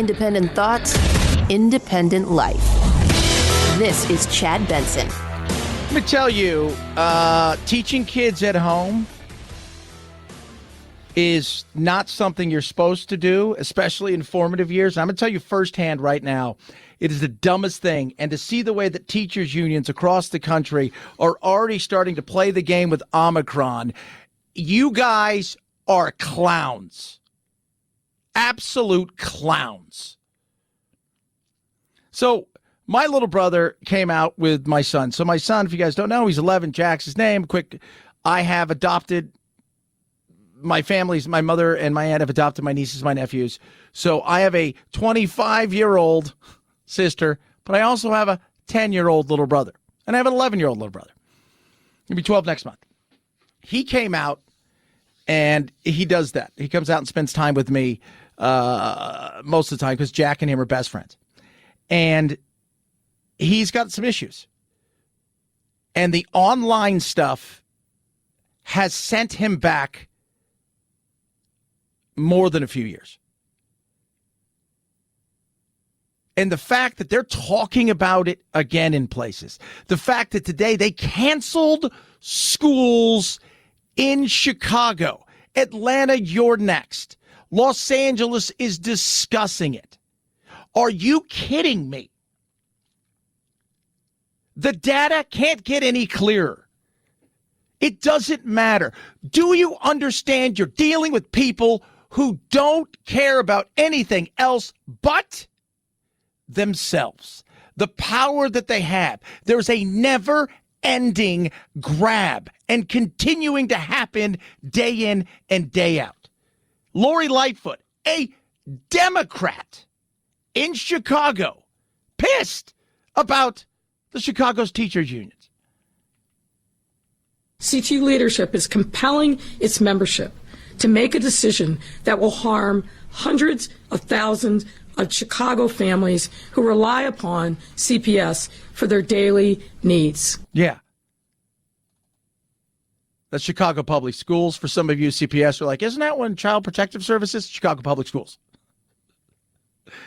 Independent thoughts, independent life. This is Chad Benson. Let me tell you, teaching kids at home is not something you're supposed to do, especially in formative years. And I'm going to tell you firsthand right now, it is the dumbest thing. And to see the way that teachers' unions across the country are already starting to play the game with Omicron, you guys are clowns. Absolute clowns. So my little brother came out with my son. So my son, if you guys don't know, he's 11. Jack's his name. I have adopted my mother and my aunt have adopted my nieces, my nephews. So I have a 25-year-old sister, but I also have a 10-year-old little brother. And I have an 11-year-old little brother. He'll be 12 next month. He came out and he does that. He comes out and spends time with me most of the time because Jack and him are best friends. And he's got some issues. And the online stuff has sent him back more than a few years. And the fact that they're talking about it again in places, the fact that today they canceled schools in Chicago, Atlanta, you're next. Los Angeles is discussing it. Are you kidding me? The data can't get any clearer. It doesn't matter. Do you understand you're dealing with people who don't care about anything else but themselves? The power that they have. There's a never-ending grab and continuing to happen day in and day out. Lori Lightfoot, a Democrat in Chicago, pissed about the Chicago's teachers unions. CTU leadership is compelling its membership to make a decision that will harm hundreds of thousands of Chicago families who rely upon CPS for their daily needs. Yeah. That's Chicago Public Schools. For some of you, CPS are like, isn't that one Child Protective Services? Chicago Public Schools.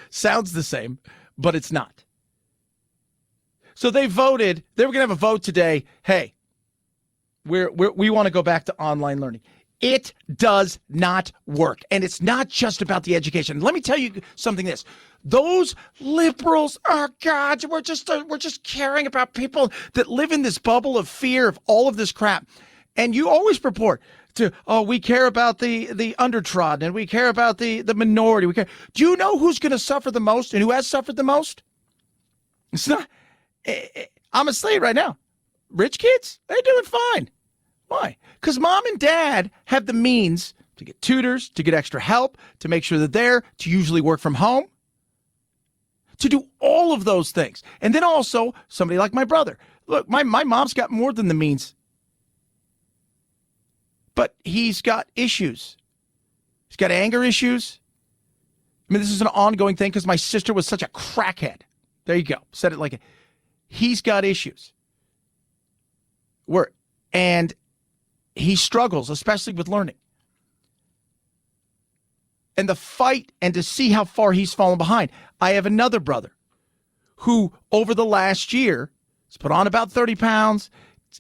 Sounds the same, but it's not. So they voted. They were going to have a vote today. Hey, we want to go back to online learning. It does not work. And it's not just about the education. Let me tell you something this. Those liberals are gods. We're just caring about people that live in this bubble of fear of all of this crap. And you always purport to, we care about the undertrodden and we care about the minority. Do you know who's going to suffer the most and who has suffered the most? It's not. I'm going to say it right now. Rich kids, they're doing fine. Why? Because mom and dad have the means to get tutors, to get extra help, to make sure they're there, to usually work from home, to do all of those things. And then also somebody like my brother. Look, my mom's got more than the means, but he's got issues. He's got anger issues. I mean, this is an ongoing thing because my sister was such a crackhead. There you go. Said it like it. He's got issues. And he struggles, especially with learning. And the fight and to see how far he's fallen behind. I have another brother who over the last year has put on about 30 pounds,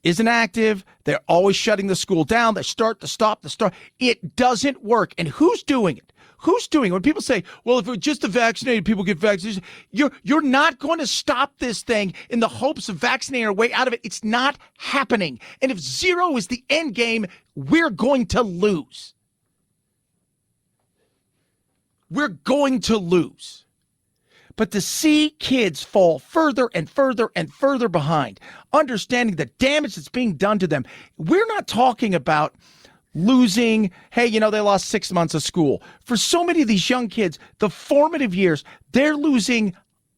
isn't active. They're always shutting the school down. They start to stop the start. It doesn't work. And who's doing it? Who's doing it? When people say, well, if it's just the vaccinated people get vaccinated, you're not going to stop this thing in the hopes of vaccinating our way out of it. It's not happening. And if zero is the end game, we're going to lose. We're going to lose. But to see kids fall further and further and further behind, understanding the damage that's being done to them, we're not talking about losing, hey, they lost 6 months of school. For so many of these young kids, the formative years, they're losing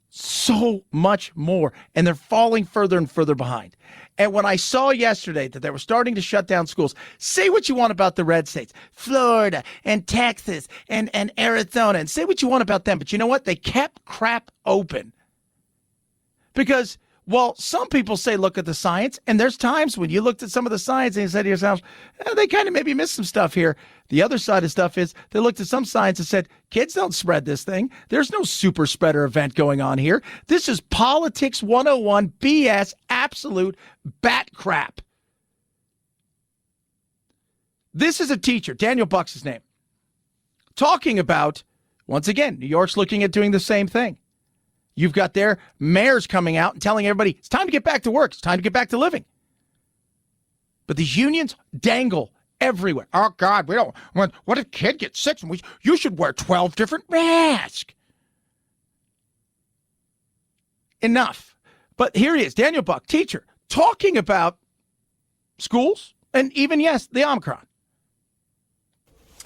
so much more, and they're falling further and further behind. And when I saw yesterday that they were starting to shut down schools, say what you want about the red states, Florida and Texas and Arizona, and say what you want about them. But you know what? They kept crap open. Because Well, some people say look at the science, and there's times when you looked at some of the science and you said to yourself, they kind of maybe missed some stuff here. The other side of stuff is they looked at some science and said, kids don't spread this thing. There's no super spreader event going on here. This is politics 101 BS, absolute bat crap. This is a teacher, Daniel Buck's his name, talking about, once again, New York's looking at doing the same thing. You've got their mayors coming out and telling everybody, it's time to get back to work. It's time to get back to living. But these unions dangle everywhere. Oh, God, we don't. What if a kid gets sick? You should wear 12 different masks. Enough. But here he is, Daniel Buck, teacher, talking about schools and even, yes, the Omicron.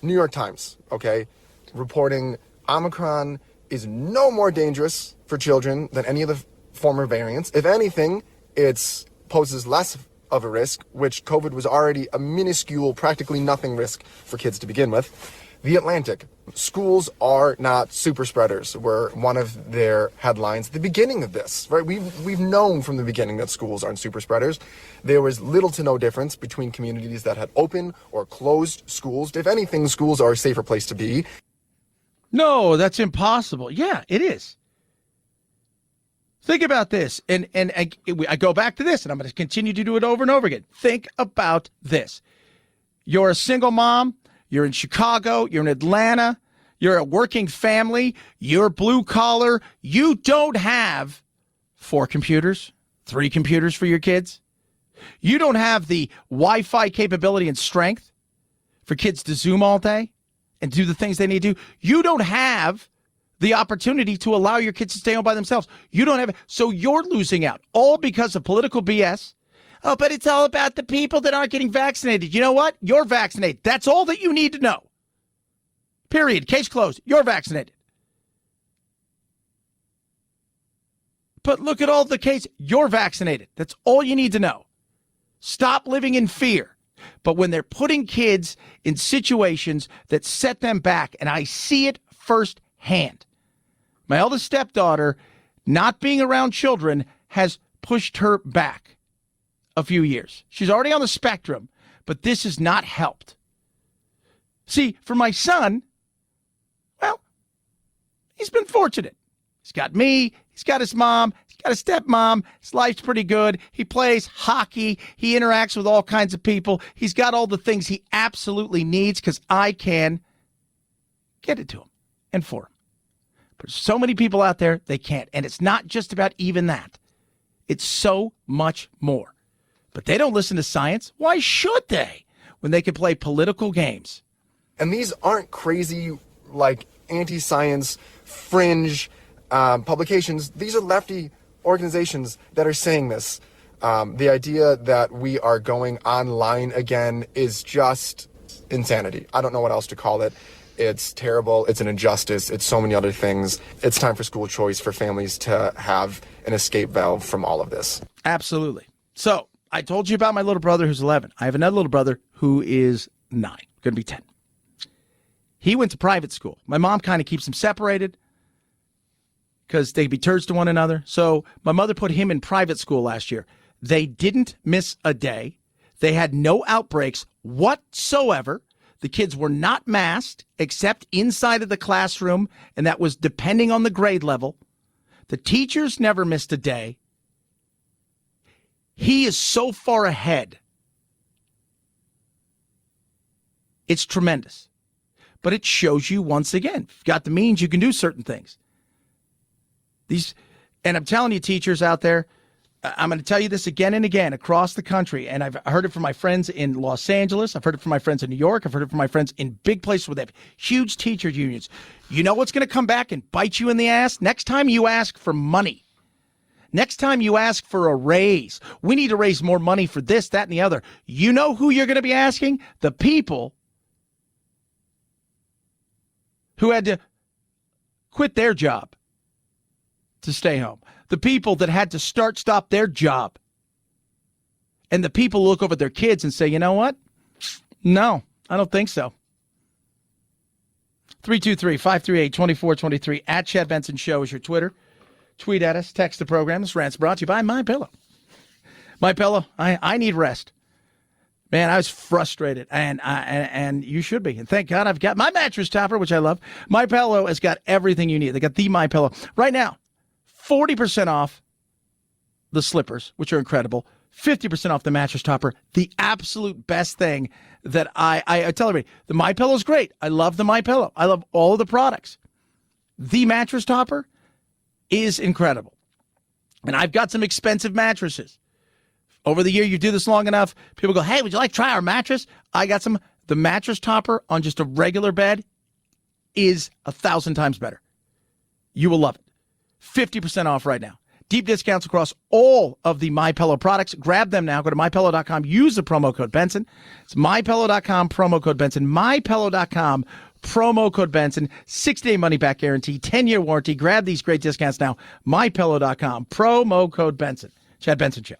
New York Times, okay, reporting Omicron is no more dangerous for children than any of the former variants. If anything, it poses less of a risk, which COVID was already a minuscule, practically nothing risk for kids to begin with. The Atlantic, schools are not super spreaders, were one of their headlines at the beginning of this, right? We've known from the beginning that schools aren't super spreaders. There was little to no difference between communities that had open or closed schools. If anything, schools are a safer place to be. No, that's impossible. Yeah, it is. Think about this, and I go back to this, and I'm going to continue to do it over and over again. Think about this. You're a single mom. You're in Chicago. You're in Atlanta. You're a working family. You're blue collar. You don't have 4 computers, 3 computers for your kids. You don't have the Wi-Fi capability and strength for kids to Zoom all day and do the things they need to do. You don't have the opportunity to allow your kids to stay home by themselves. You don't have it. So you're losing out, all because of political BS. Oh, but it's all about the people that aren't getting vaccinated. You know what? You're vaccinated. That's all that you need to know. Period. Case closed. You're vaccinated. But look at all the case. You're vaccinated. That's all you need to know. Stop living in fear. But when they're putting kids in situations that set them back, and I see it firsthand. My eldest stepdaughter, not being around children, has pushed her back a few years. She's already on the spectrum, but this has not helped. See, for my son, well, he's been fortunate. He's got me, he's got his mom, he's got a stepmom, his life's pretty good. He plays hockey, he interacts with all kinds of people. He's got all the things he absolutely needs because I can get it to him and for him. But there's so many people out there, they can't. And it's not just about even that. It's so much more. But they don't listen to science. Why should they when they can play political games? And these aren't crazy, like, anti-science, fringe publications. These are lefty organizations that are saying this. The idea that we are going online again is just insanity. I don't know what else to call it. It's terrible. It's an injustice. It's so many other things. It's time for school choice for families to have an escape valve from all of this. Absolutely. So I told you about my little brother who's 11. I have another little brother who is 9, going to be 10. He went to private school. My mom kind of keeps them separated because they'd be turds to one another. So my mother put him in private school last year. They didn't miss a day. They had no outbreaks whatsoever. The kids were not masked except inside of the classroom, and that was depending on the grade level. The teachers never missed a day. He is so far ahead. It's tremendous. But it shows you once again, if you've got the means, you can do certain things. And I'm telling you, teachers out there, I'm going to tell you this again and again across the country, and I've heard it from my friends in Los Angeles. I've heard it from my friends in New York. I've heard it from my friends in big places where they have huge teacher unions. You know what's going to come back and bite you in the ass? Next time you ask for money. Next time you ask for a raise. We need to raise more money for this, that, and the other. You know who you're going to be asking? The people who had to quit their job to stay home. The people that had to stop their job. And the people who look over at their kids and say, you know what? No, I don't think so. 323-538-2423 at Chad Benson Show is your Twitter. Tweet at us, text the program. This rant's brought to you by MyPillow. MyPillow, I need rest. Man, I was frustrated, and you should be. And thank God I've got my mattress topper, which I love. MyPillow has got everything you need. They got the MyPillow. Right now, 40% off the slippers, which are incredible. 50% off the mattress topper. The absolute best thing that I tell everybody. The MyPillow is great. I love the MyPillow. I love all of the products. The mattress topper is incredible. And I've got some expensive mattresses. Over the year, you do this long enough, people go, hey, would you like to try our mattress? I got some. The mattress topper on just a regular bed is 1,000 times better. You will love it. 50% off right now. Deep discounts across all of the MyPillow products. Grab them now. Go to MyPillow.com. Use the promo code Benson. It's MyPillow.com, promo code Benson. MyPillow.com, promo code Benson. 6-day money-back guarantee, 10-year warranty. Grab these great discounts now. MyPillow.com, promo code Benson. Chad Benson Show.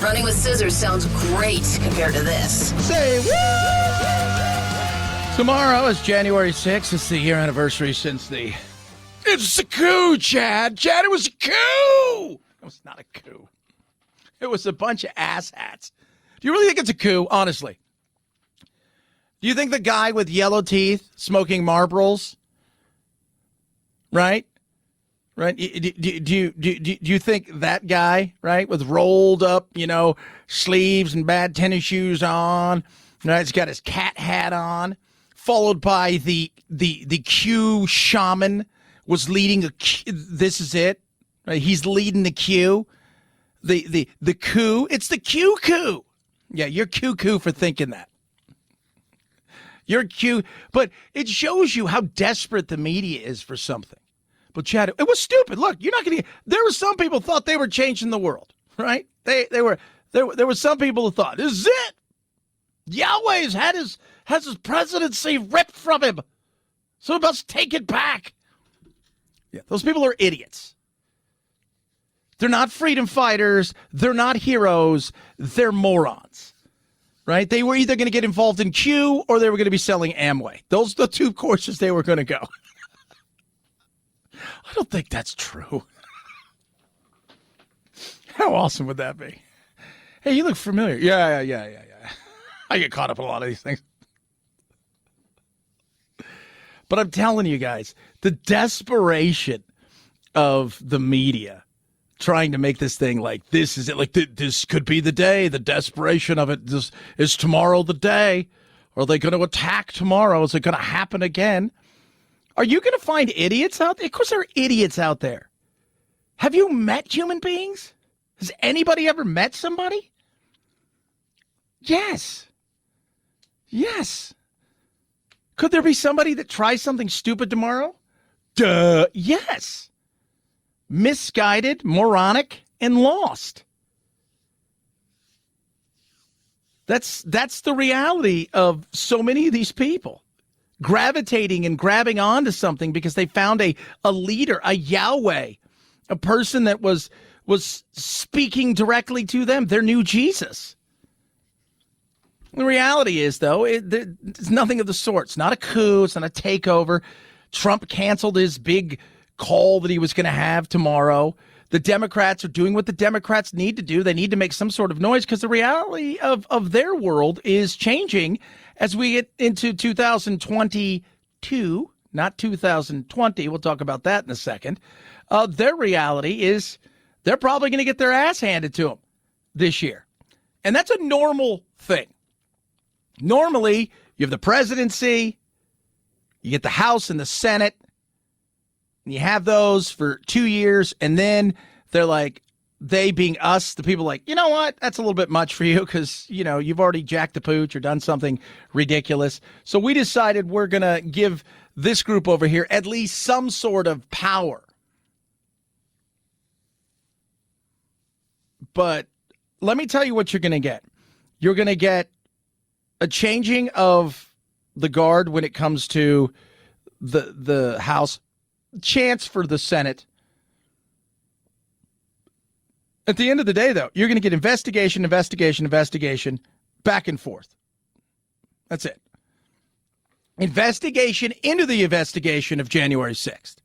Running with scissors sounds great compared to this. Say what? Tomorrow is January 6th. It's the year anniversary since It's a coup, Chad. Chad, it was a coup. It was not a coup. It was a bunch of asshats. Do you really think it's a coup, honestly? Do you think the guy with yellow teeth smoking Marlboros, right? Right? Do you think that guy, right, with rolled up, sleeves and bad tennis shoes on, right? He's got his cat hat on, followed by the Q shaman was leading this is it, right? He's leading the Q, the coup. It's the Q coup. Yeah, you're Q for thinking that. You're Q, but it shows you how desperate the media is for something. But Chad, it was stupid. Look, you're not going to. There were some people thought they were changing the world, right? There were some people who thought this is it. Yahweh's has his presidency ripped from him, so he must take it back. Yeah, those people are idiots. They're not freedom fighters. They're not heroes. They're morons, right? They were either going to get involved in Q or they were going to be selling Amway. Those are the two courses they were going to go. I don't think that's true. How awesome would that be? Hey, you look familiar. Yeah. I get caught up in a lot of these things. But I'm telling you guys, the desperation of the media trying to make this thing like this is it, like this could be the day. The desperation of it is tomorrow the day. Are they going to attack tomorrow? Is it going to happen again? Are you going to find idiots out there? Of course there are idiots out there. Have you met human beings? Has anybody ever met somebody? Yes. Could there be somebody that tries something stupid tomorrow? Duh. Yes. Misguided, moronic, and lost. That's the reality of so many of these people. Gravitating and grabbing onto something because they found a leader, a Yahweh, a person that was speaking directly to them, their new Jesus. The reality is, though, it's nothing of the sort. It's not a coup. It's not a takeover. Trump canceled his big call that he was going to have tomorrow. The Democrats are doing what the Democrats need to do. They need to make some sort of noise because the reality of their world is changing as we get into 2022, not 2020. We'll talk about that in a second. Their reality is they're probably going to get their ass handed to them this year. And that's a normal thing. Normally, you have the presidency, you get the House and the Senate, and you have those for 2 years, and then they're like, they being us, the people like, you know what, that's a little bit much for you because, you've already jacked the pooch or done something ridiculous. So we decided we're going to give this group over here at least some sort of power. But let me tell you what you're going to get. You're going to get a changing of the guard when it comes to the House, chance for the Senate. At the end of the day, though, you're going to get investigation, back and forth. That's it. Investigation into the investigation of January 6th.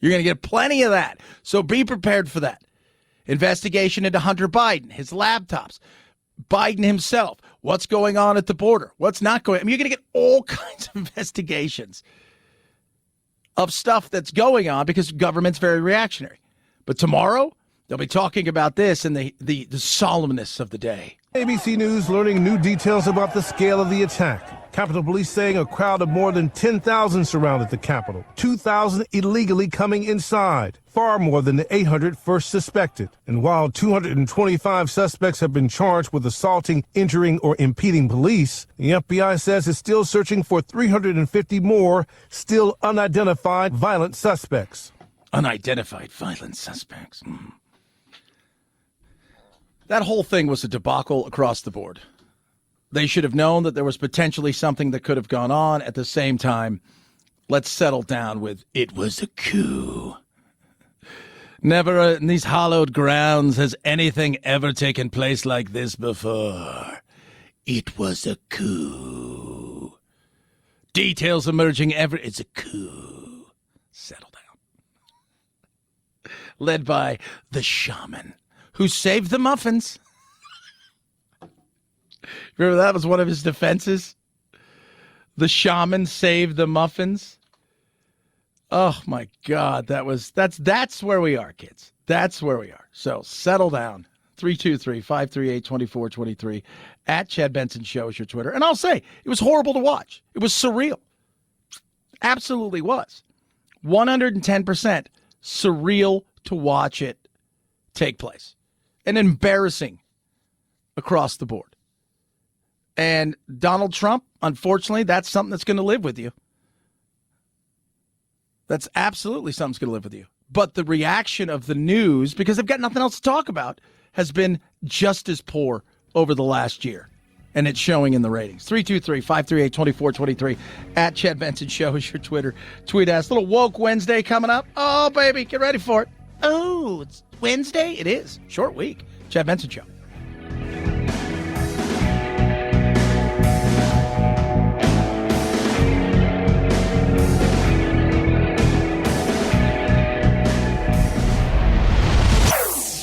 You're going to get plenty of that. So be prepared for that. Investigation into Hunter Biden, his laptops, Biden himself, what's going on at the border, what's not going on. I mean, you're going to get all kinds of investigations of stuff that's going on because government's very reactionary. But tomorrow, they'll be talking about this and the solemnness of the day. ABC News learning new details about the scale of the attack. Capitol Police saying a crowd of more than 10,000 surrounded the Capitol, 2,000 illegally coming inside, far more than the 800 first suspected. And while 225 suspects have been charged with assaulting, entering, or impeding police, the FBI says it's still searching for 350 more still unidentified violent suspects. Unidentified violent suspects. That whole thing was a debacle across the board. They should have known that there was potentially something that could have gone on. At the same time, let's settle down with it was a coup. Never in these hallowed grounds has anything ever taken place like this before. It was a coup. Details emerging it's a coup. Settle down. Led by the shaman who saved the muffins. Remember that was one of his defenses? The shaman saved the muffins. Oh my God, that's where we are, kids. That's where we are. So settle down. 323-538-2423 at Chad Benson Show is your Twitter. And I'll say, it was horrible to watch. It was surreal. Absolutely was. 110% surreal to watch it take place. And embarrassing across the board. And Donald Trump, unfortunately, that's something that's going to live with you. That's absolutely something that's going to live with you. But the reaction of the news, because they've got nothing else to talk about, has been just as poor over the last year. And it's showing in the ratings. 323-538-2423 at Chad Benson Show is your Twitter. Tweet us. Little Woke Wednesday coming up. Oh, baby, get ready for it. Oh, it's Wednesday? It is. Short week. Chad Benson Show.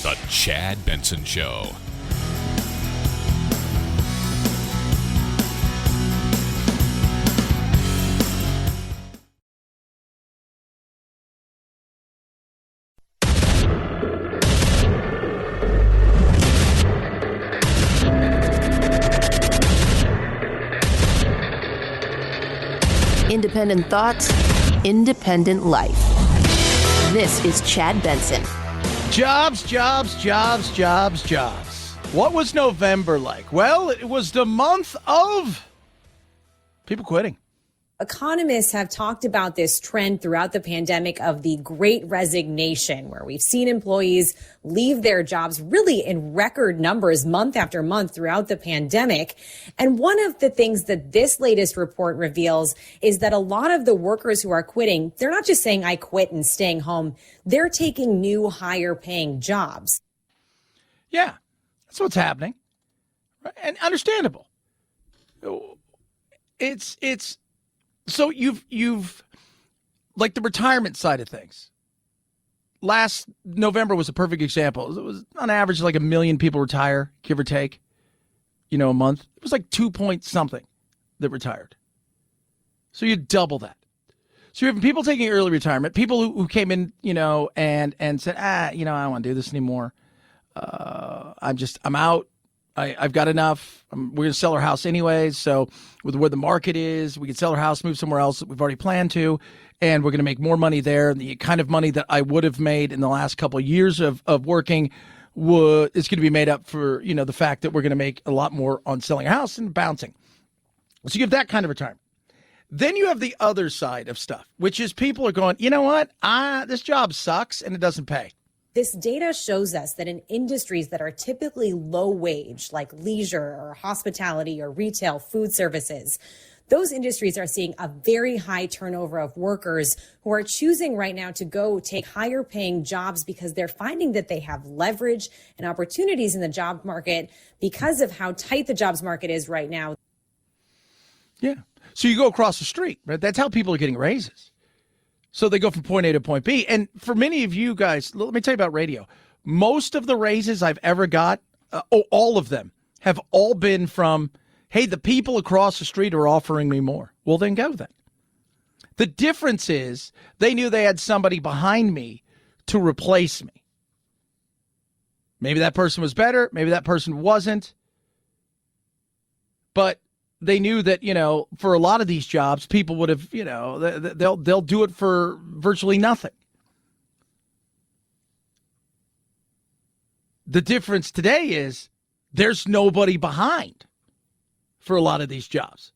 The Chad Benson Show. Independent thoughts, independent life. This is Chad Benson. Jobs. What was November like? Well, it was the month of people quitting. Economists have talked about this trend throughout the pandemic of the Great Resignation, where we've seen employees leave their jobs really in record numbers month after month throughout the pandemic. And one of the things that this latest report reveals is that a lot of the workers who are quitting, they're not just saying I quit and staying home. They're taking new higher paying jobs. Yeah, that's what's happening. And understandable. It's so you've like the retirement side of things. Last November was a perfect example. It was on average like 1 million people retire, give or take, a month. It was like 2 point something that retired. So you double that. So you have people taking early retirement, people who came in, and said, I don't want to do this anymore. I'm out. I've got enough. We're going to sell our house anyways. So with where the market is, we can sell our house, move somewhere else that we've already planned to, and we're going to make more money there. The kind of money that I would have made in the last couple of years of working is going to be made up for, the fact that we're going to make a lot more on selling a house and bouncing. So you have that kind of retirement. Then you have the other side of stuff, which is people are going, you know what? This job sucks and it doesn't pay. This data shows us that in industries that are typically low wage, like leisure or hospitality or retail food services, those industries are seeing a very high turnover of workers who are choosing right now to go take higher paying jobs because they're finding that they have leverage and opportunities in the job market because of how tight the jobs market is right now. Yeah. So you go across the street, right? That's how people are getting raises. So they go from point A to point B. And for many of you guys, let me tell you about radio. Most of the raises I've ever got, all of them, have all been from, hey, the people across the street are offering me more. Well, then go then. The difference is they knew they had somebody behind me to replace me. Maybe that person was better. Maybe that person wasn't. But they knew that, for a lot of these jobs, people would have, they'll do it for virtually nothing. The difference today is there's nobody behind for a lot of these jobs.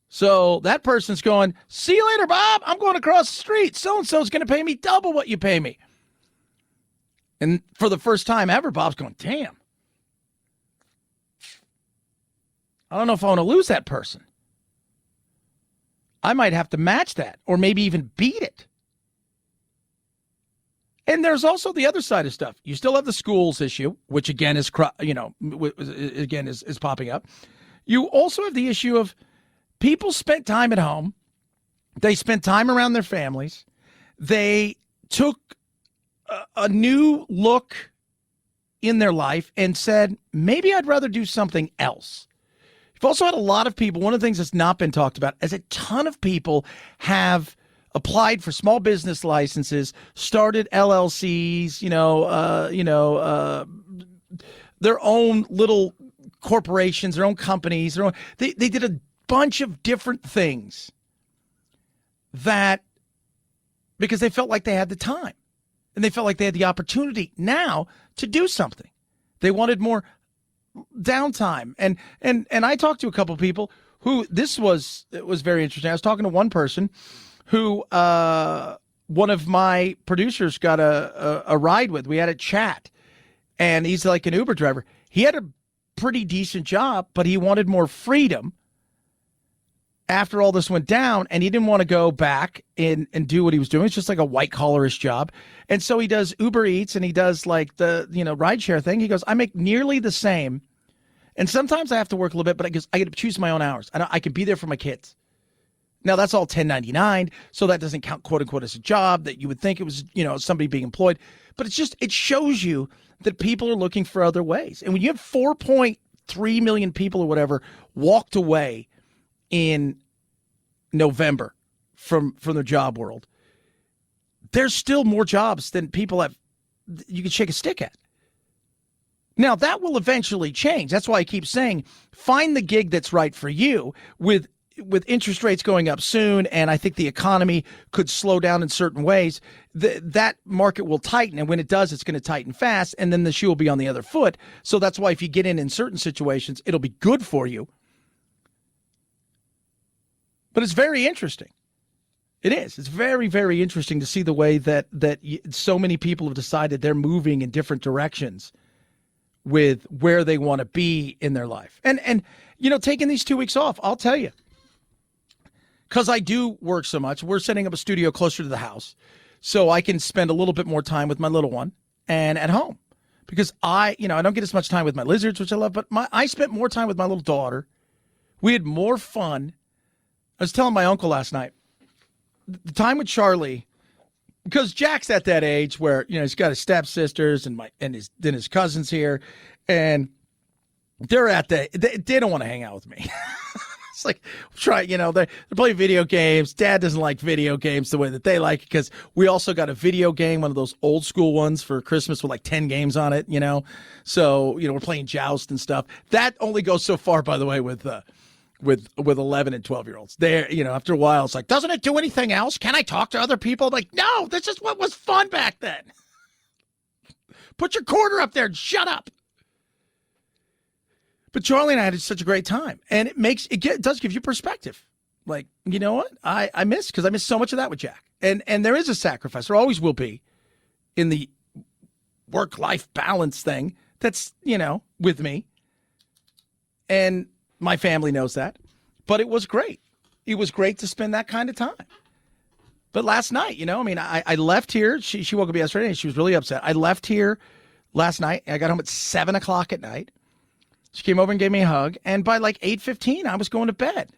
So that person's going, see you later, Bob. I'm going across the street. So-and-so's going to pay me double what you pay me. And for the first time ever, Bob's going, damn. I don't know if I want to lose that person. I might have to match that or maybe even beat it. And there's also the other side of stuff. You still have the schools issue, which again is popping up. You also have the issue of people spent time at home. They spent time around their families. They took a new look in their life and said, maybe I'd rather do something else. You've also had a lot of people. One of the things that's not been talked about is a ton of people have applied for small business licenses, started LLCs, their own little corporations, their own companies. They did a bunch of different things that because they felt like they had the time and they felt like they had the opportunity now to do something. They wanted more downtime. And I talked to a couple of people who it was very interesting. I was talking to one person who one of my producers got a ride with. We had a chat, and he's like an Uber driver. He had a pretty decent job, but he wanted more freedom after all this went down, and he didn't want to go back and do what he was doing. It's just like a white-collarish job. And so he does Uber Eats, and he does like the rideshare thing. He goes, I make nearly the same, and sometimes I have to work a little bit, but I get to choose my own hours. I can be there for my kids. Now, that's all 1099, so that doesn't count, quote unquote, as a job that you would think it was, somebody being employed. But it shows you that people are looking for other ways. And when you have 4.3 million people or whatever walked away in November from the job world, there's still more jobs than people you can shake a stick at. Now, that will eventually change. That's why I keep saying, find the gig that's right for you with interest rates going up soon, and I think the economy could slow down in certain ways, that market will tighten. And when it does, it's going to tighten fast, and then the shoe will be on the other foot. So that's why if you get in certain situations, it'll be good for you. But it's very interesting. It is. It's very, very interesting to see the way that so many people have decided they're moving in different directions with where they want to be in their life. And taking these 2 weeks off, I'll tell you, because I do work so much, we're setting up a studio closer to the house so I can spend a little bit more time with my little one and at home. Because I don't get as much time with my lizards, which I love, but I spent more time with my little daughter. We had more fun. I was telling my uncle last night, the time with Charlie, because Jack's at that age where, he's got his stepsisters and his cousins here, and they don't want to hang out with me. It's like, they're playing video games. Dad doesn't like video games the way that they like, because we also got a video game, one of those old school ones for Christmas with like 10 games on it, So, we're playing Joust and stuff. That only goes so far, by the way, with 11 and 12-year-olds. There, after a while, it's like, doesn't it do anything else? Can I talk to other people? I'm like, no, this is what was fun back then. Put your quarter up there and shut up. But Charlie and I had such a great time, and it does give you perspective. Like, you know what? I miss so much of that with Jack. And there is a sacrifice. There always will be in the work-life balance thing that's, with me. And my family knows that. But it was great. It was great to spend that kind of time. But last night, I left here. She woke up yesterday and she was really upset. I left here last night. I got home at 7 o'clock at night. She came over and gave me a hug. And by like 8:15, I was going to bed.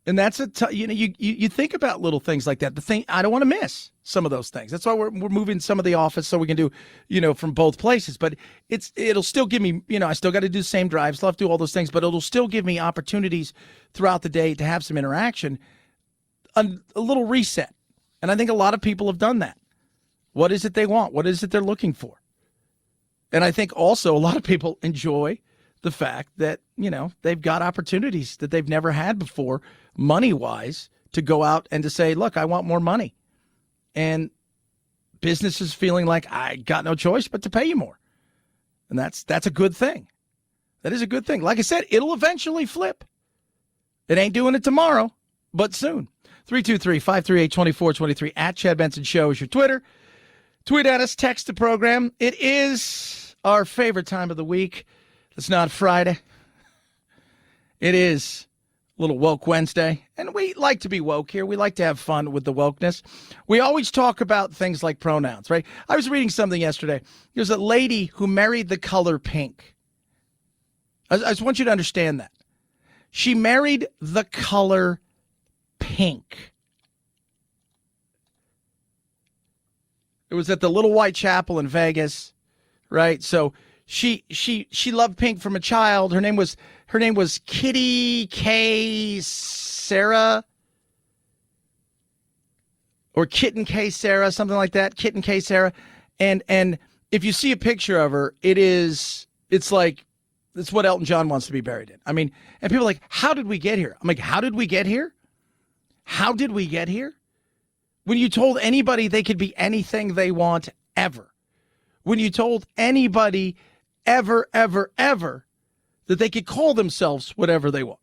And that's you think about little things like that. The thing, I don't want to miss some of those things. That's why we're moving some of the office so we can do, from both places. But it'll still give me, I still got to do the same drive, still have to do all those things, but it'll still give me opportunities throughout the day to have some interaction, a little reset. And I think a lot of people have done that. What is it they want? What is it they're looking for? And I think also a lot of people enjoy the fact that, they've got opportunities that they've never had before, money-wise, to go out and to say, look, I want more money. And businesses feeling like I got no choice but to pay you more. And that's a good thing. That is a good thing. Like I said, it'll eventually flip. It ain't doing it tomorrow, but soon. 323-538-2423 at Chad Benson Show is your Twitter. Tweet at us, text the program. It is our favorite time of the week. It's not Friday. It is a little Woke Wednesday, and we like to be woke here. We like to have fun with the wokeness. We always talk about things like pronouns, right? I was reading something yesterday. There's a lady who married the color pink. I just want you to understand that. She married the color pink. It was at the Little White Chapel in Vegas, right? So she loved pink from a child. Her name was Kitty K. Sarah, or Kitten K. Sarah, something like that. Kitten K. Sarah, and if you see a picture of her, it's what Elton John wants to be buried in. I mean, and people are like, how did we get here? I'm like, how did we get here? How did we get here? When you told anybody they could be anything they want ever. When you told anybody ever that they could call themselves whatever they want.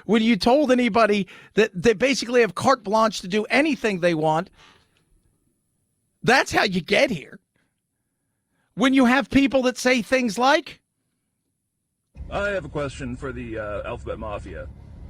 When you told anybody that they basically have carte blanche to do anything they want, that's how you get here. When you have people that say things like, I have a question for the Alphabet Mafia.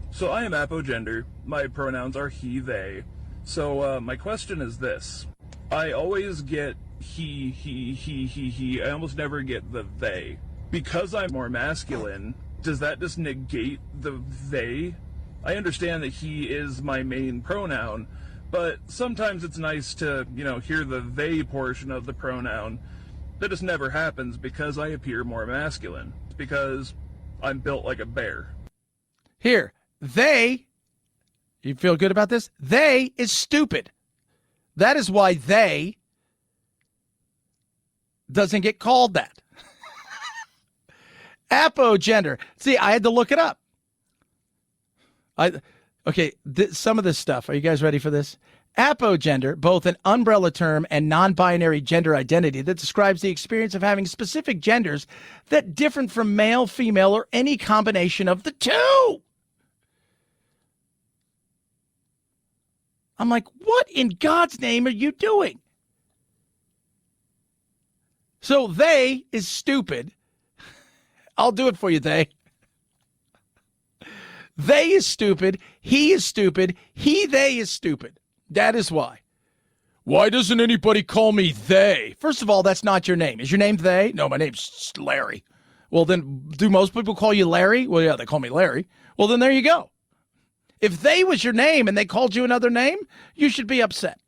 So I am apogender. My pronouns are he, they. So my question is this. I always get he. I almost never get the they. Because I'm more masculine, does that just negate the they? I understand that he is my main pronoun, but sometimes it's nice to, hear the they portion of the pronoun. That just never happens because I appear more masculine. It's because I'm built like a bear. Here, they, you feel good about this? They is stupid. That is why they doesn't get called that. Apogender. See, I had to look it up. Some of this stuff. Are you guys ready for this? Apogender, both an umbrella term and non-binary gender identity that describes the experience of having specific genders that differ from male, female, or any combination of the two. I'm like, what in God's name are you doing? So they is stupid. I'll do it for you, they. They is stupid. He is stupid. They is stupid. That is why. Why doesn't anybody call me they? First of all, that's not your name. Is your name they? No, my name's Larry. Well, then, do most people call you Larry? Well, yeah, they call me Larry. Well, then there you go. If they was your name and they called you another name, you should be upset.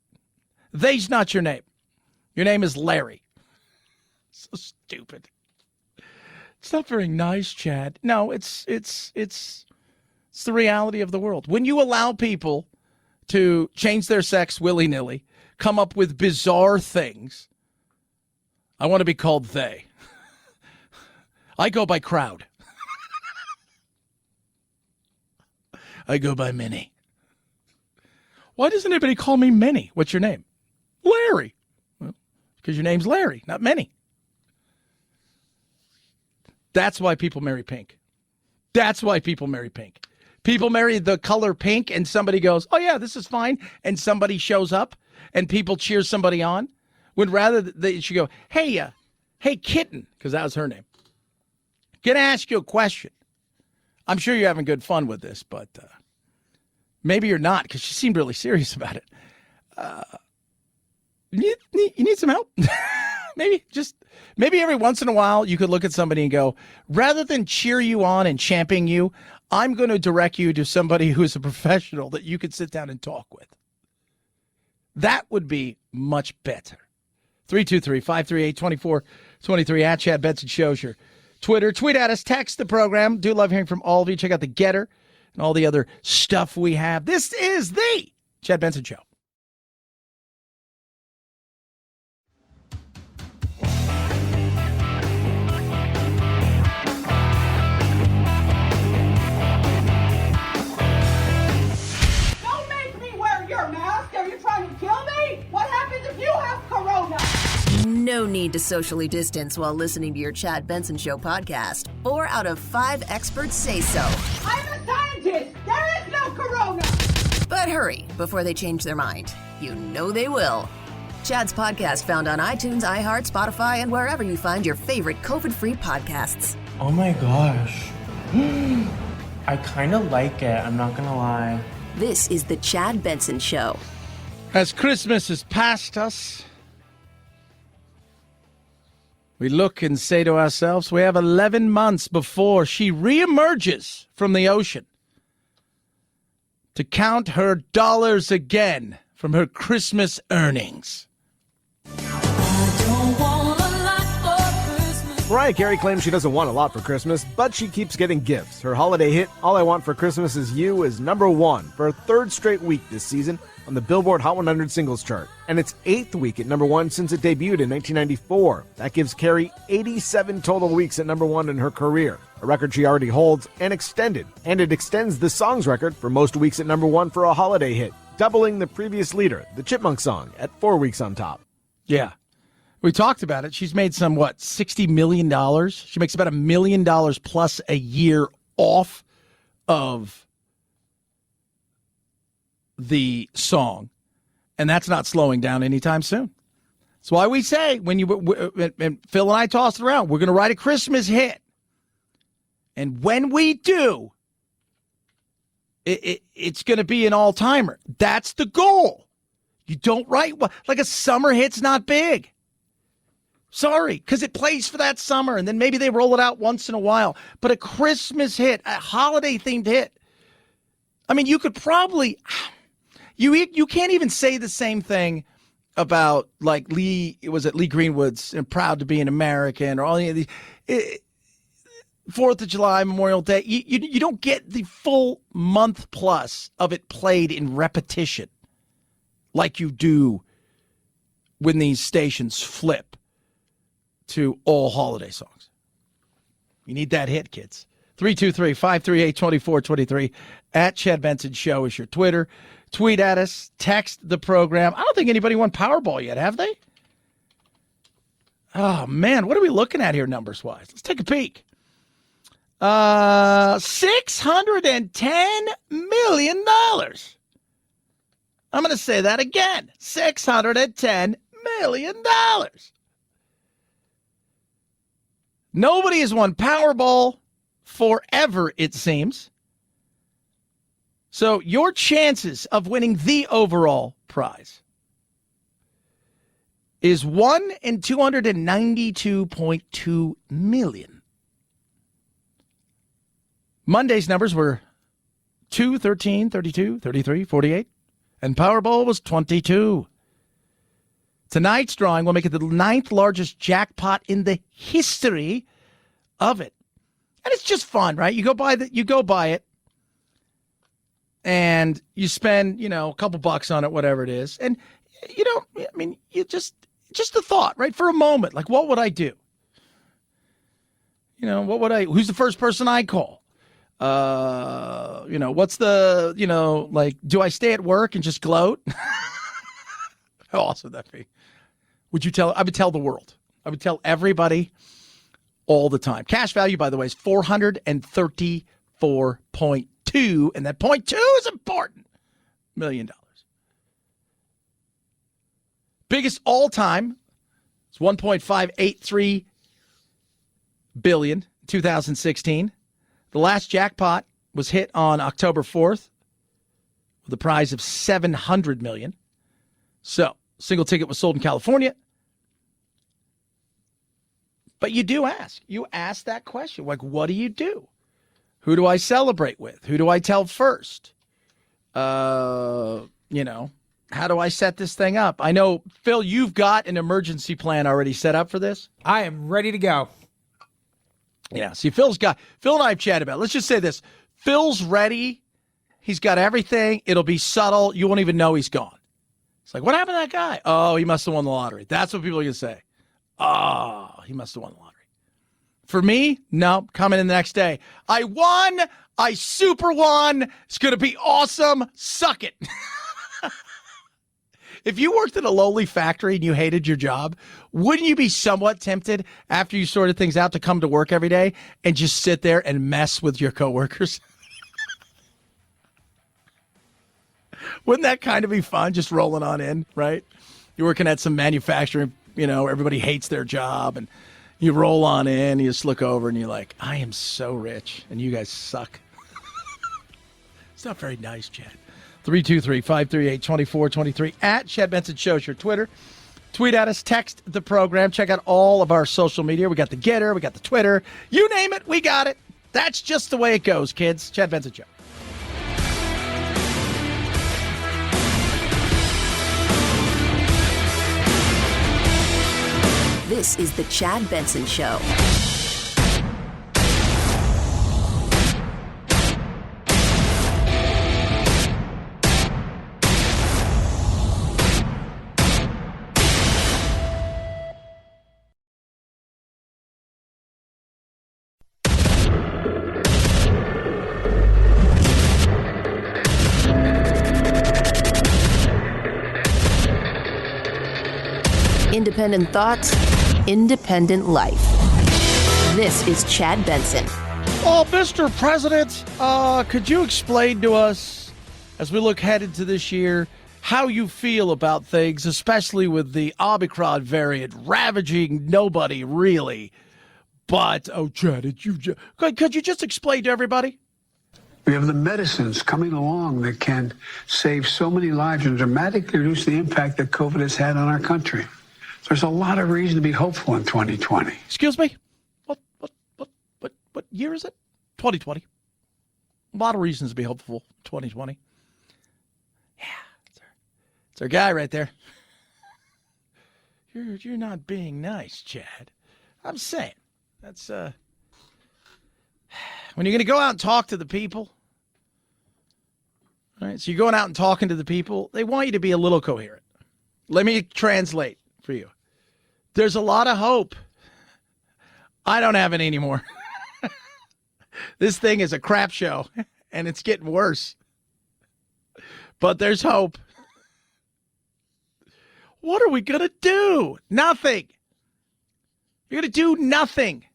They's not your name. Your name is Larry. So stupid. It's not very nice, Chad. No, it's the reality of the world. When you allow people to change their sex willy-nilly, come up with bizarre things, I want to be called they. I go by crowd. I go by Minnie. Why doesn't anybody call me Minnie? What's your name? Larry. Well, because your name's Larry, not Minnie. That's why people marry pink. That's why people marry pink. People marry the color pink and somebody goes, oh, yeah, this is fine. And somebody shows up and people cheer somebody on. When rather they should go, hey, kitten, because that was her name. Going to ask you a question. I'm sure you're having good fun with this, but maybe you're not because she seemed really serious about it. You need some help? Maybe every once in a while you could look at somebody and go, rather than cheer you on and championing you, I'm going to direct you to somebody who's a professional that you could sit down and talk with. That would be much better. 323-538-2423 at Chad Benson Show's your Twitter. Tweet at us, text the program. Do love hearing from all of you. Check out the Getter and all the other stuff we have. This is the Chad Benson Show. Don't make me wear your mask. Are you trying to kill me? What happens if you have corona? No need to socially distance while listening to your Chad Benson Show podcast. 4 out of 5 experts say so. I'm a scientist. There is no corona. But hurry before they change their mind. You know they will. Chad's podcast found on iTunes, iHeart, Spotify, and wherever you find your favorite COVID-free podcasts. Oh my gosh. I kind of like it, I'm not gonna lie. This is the Chad Benson Show. As Christmas is past us, we look and say to ourselves, we have 11 months before she reemerges from the ocean to count her dollars again from her Christmas earnings. Mariah Carey claims she doesn't want a lot for Christmas, but she keeps getting gifts. Her holiday hit, All I Want for Christmas Is You, is #1 for a third straight week this season on the Billboard Hot 100 singles chart, and its 8th week at #1 since it debuted in 1994. That gives Carey 87 total weeks at #1 in her career, a record she already holds and extended. And it extends the song's record for most weeks at #1 for a holiday hit, doubling the previous leader, the Chipmunk song, at 4 weeks on top. Yeah. We talked about it. She's made some, $60 million? She makes about $1 million plus a year off of the song. And that's not slowing down anytime soon. That's why we say, when and Phil and I tossed it around, we're going to write a Christmas hit. And when we do, it's going to be an all-timer. That's the goal. You don't write, like a summer hit's not big. Sorry, because it plays for that summer, and then maybe they roll it out once in a while. But a Christmas hit, a holiday-themed hit, I mean, you could probably, you can't even say the same thing about, like, Lee Greenwood's and Proud to Be an American or all of these. 4th of July, Memorial Day, you don't get the full month plus of it played in repetition like you do when these stations flip to all holiday songs. You need that hit, kids. 323-538-2423 at Chad Benson Show is your Twitter. Tweet at us. Text the program. I don't think anybody won Powerball yet, have they? Oh, man. What are we looking at here numbers-wise? Let's take a peek. $610 million. I'm going to say that again. $610 million. Nobody has won Powerball forever, it seems. So your chances of winning the overall prize is 1 in 292.2 million. Monday's numbers were 2, 13, 32, 33, 48, and Powerball was 22. Tonight's drawing will make it the 9th largest jackpot in the history of it. And it's just fun, right? You go buy it, and you spend, a couple bucks on it, whatever it is. And you just the thought, right? For a moment, like, what would I do? Who's the first person I call? What's the, do I stay at work and just gloat? How awesome would that be? I would tell the world. I would tell everybody all the time. Cash value, by the way, is $434.2, and that .2 is important. $1 million. Biggest all time is $1.583 billion, 2016. The last jackpot was hit on October 4th with a prize of $700 million. So, single ticket was sold in California. But you do ask. You ask that question. Like, what do you do? Who do I celebrate with? Who do I tell first? How do I set this thing up? I know, Phil, you've got an emergency plan already set up for this. I am ready to go. Yeah, see, Phil and I have chatted about it. Let's just say this. Phil's ready. He's got everything. It'll be subtle. You won't even know he's gone. It's like, what happened to that guy? Oh, he must have won the lottery. That's what people are going to say. Oh, he must have won the lottery. For me, no, coming in the next day. I won. I super won. It's going to be awesome. Suck it. If you worked at a lowly factory and you hated your job, wouldn't you be somewhat tempted after you sorted things out to come to work every day and just sit there and mess with your coworkers? Wouldn't that kind of be fun, just rolling on in, right? You're working at some manufacturing, everybody hates their job, and you roll on in, you just look over, and you're like, I am so rich, and you guys suck. It's not very nice, Chad. 323-538-2423 at Chad Benson Show is your Twitter. Tweet at us, text the program, check out all of our social media. We got the Getter, we got the Twitter. You name it, we got it. That's just the way it goes, kids. Chad Benson Show. This is the Chad Benson Show. Independent thoughts, independent life. This is Chad Benson. Oh, Mr. President, could you explain to us, as we look ahead into this year, how you feel about things, especially with the Omicron variant ravaging nobody, really? But, Chad, could you just explain to everybody? We have the medicines coming along that can save so many lives and dramatically reduce the impact that COVID has had on our country. There's a lot of reason to be hopeful in 2020. Excuse me? What year is it? 2020. A lot of reasons to be hopeful in 2020. Yeah, it's our guy right there. You're not being nice, Chad. I'm saying. That's when you're going to go out and talk to the people. All right, so you're going out and talking to the people. They want you to be a little coherent. Let me translate for you. There's a lot of hope. I don't have it anymore. This thing is a crap show, and it's getting worse. But there's hope. What are we going to do? Nothing. You're going to do nothing.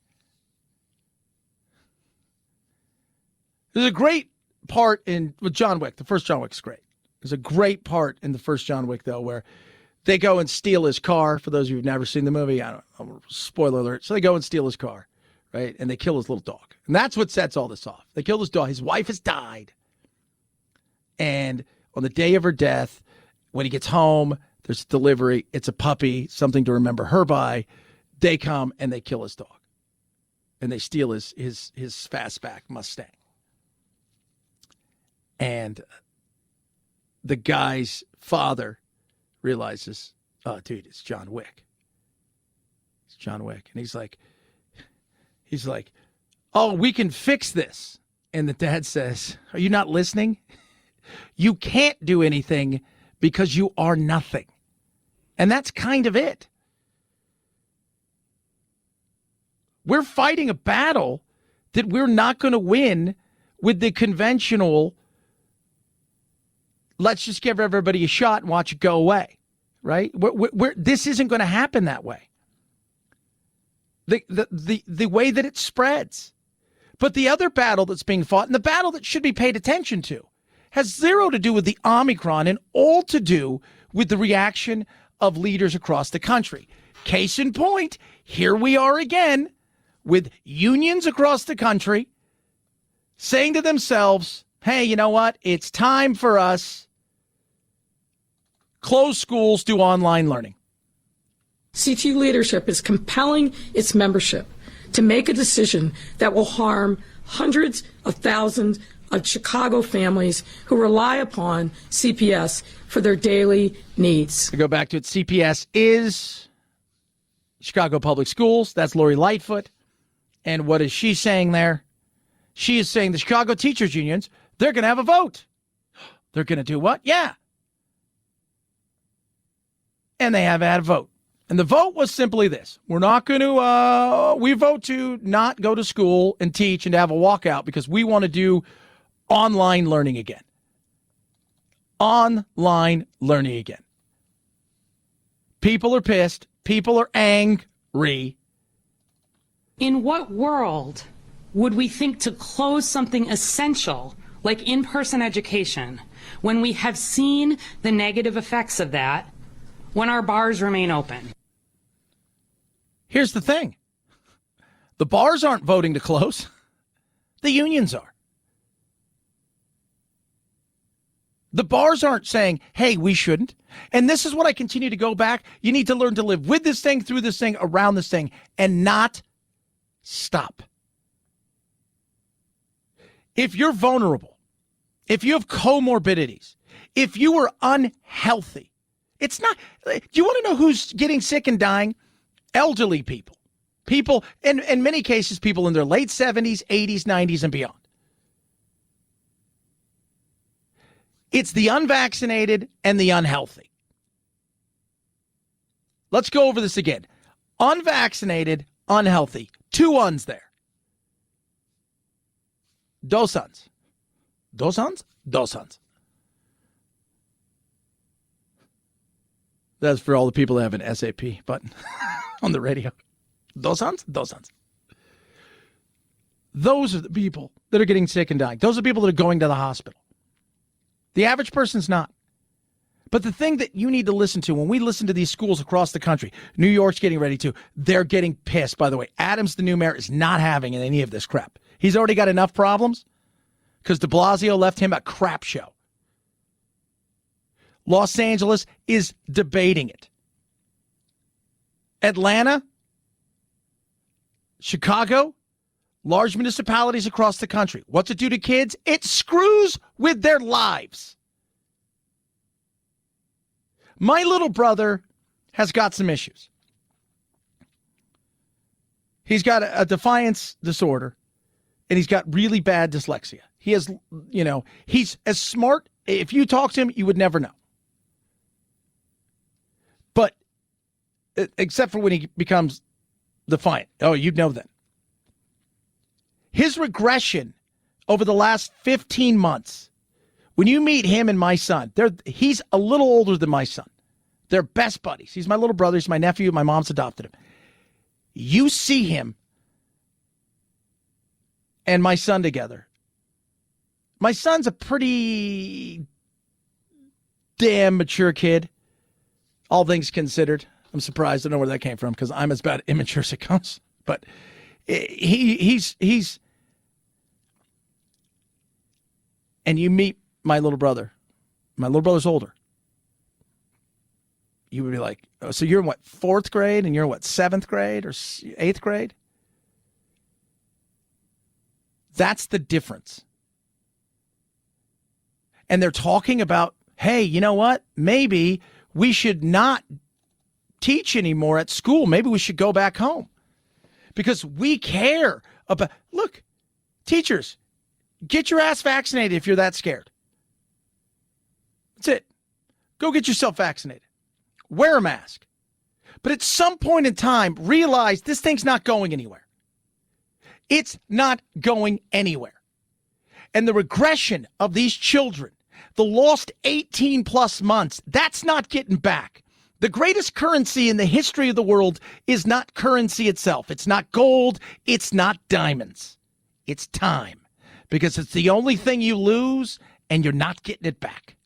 There's a great part with John Wick. The first John Wick's great. There's a great part in the first John Wick, though, where they go and steal his car. For those of you who've never seen the movie, spoiler alert. So they go and steal his car, right? And they kill his little dog. And that's what sets all this off. They kill his dog. His wife has died. And on the day of her death, when he gets home, there's a delivery. It's a puppy, something to remember her by. They come and they kill his dog. And they steal his fastback Mustang. And the guy's father realizes, oh, dude, it's John Wick. It's John Wick. And he's like, oh, we can fix this. And the dad says, are you not listening? You can't do anything because you are nothing. And that's kind of it. We're fighting a battle that we're not going to win with the conventional, let's just give everybody a shot and watch it go away, right? This isn't going to happen that way. The way that it spreads. But the other battle that's being fought, and the battle that should be paid attention to, has zero to do with the Omicron and all to do with the reaction of leaders across the country. Case in point, here we are again with unions across the country saying to themselves, hey, you know what? It's time for us. Close schools, do online learning. CTU leadership is compelling its membership to make a decision that will harm hundreds of thousands of Chicago families who rely upon CPS for their daily needs. To go back to it, CPS is Chicago Public Schools. That's Lori Lightfoot. And what is she saying there? She is saying the Chicago teachers unions, they're going to have a vote. They're going to do what? Yeah. And they have had a vote. And the vote was simply this. We're not going to, we vote to not go to school and teach and to have a walkout because we want to do online learning again. Online learning again. People are pissed. People are angry. In what world would we think to close something essential like in-person education when we have seen the negative effects of that when our bars remain open? Here's the thing. The bars aren't voting to close. The unions are. The bars aren't saying, hey, we shouldn't. And this is what I continue to go back. You need to learn to live with this thing, through this thing, around this thing, and not stop. If you're vulnerable, if you have comorbidities, if you are unhealthy, it's not, do you want to know who's getting sick and dying? Elderly people. People, in many cases, people in their late 70s, 80s, 90s, and beyond. It's the unvaccinated and the unhealthy. Let's go over this again. Unvaccinated, unhealthy. Two uns there. Dos uns. Dos uns? Dos uns. That's for all the people that have an SAP button on the radio. Dos uns? Dos uns. Those are the people that are getting sick and dying. Those are the people that are going to the hospital. The average person's not. But the thing that you need to listen to, when we listen to these schools across the country, New York's getting ready to, they're getting pissed. By the way, Adams, the new mayor, is not having any of this crap. He's already got enough problems because de Blasio left him a crap show. Los Angeles is debating it. Atlanta, Chicago, large municipalities across the country. What's it do to kids? It screws with their lives. My little brother has got some issues. He's got a defiance disorder, and he's got really bad dyslexia. He has, he's as smart. If you talk to him, you would never know. But except for when he becomes defiant. Oh, you'd know then. His regression over the last 15 months, when you meet him and my son, he's a little older than my son. They're best buddies. He's my little brother. He's my nephew. My mom's adopted him. You see him and my son together. My son's a pretty damn mature kid, all things considered. I'm surprised. I don't know where that came from because I'm as bad immature as it comes. But he's and you meet my little brother. My little brother's older. You would be like, oh, so you're in what, 4th grade and you're in what, 7th grade or 8th grade? That's the difference. And they're talking about, hey, you know what? Maybe we should not teach anymore at school. Maybe we should go back home because we care about, look, teachers, get your ass vaccinated if you're that scared. That's it. Go get yourself vaccinated. Wear a mask. But at some point in time, realize this thing's not going anywhere. It's not going anywhere. And the regression of these children, the lost 18 plus months, that's not getting back. The greatest currency in the history of the world is not currency itself. It's not gold. It's not diamonds. It's time. Because it's the only thing you lose and you're not getting it back.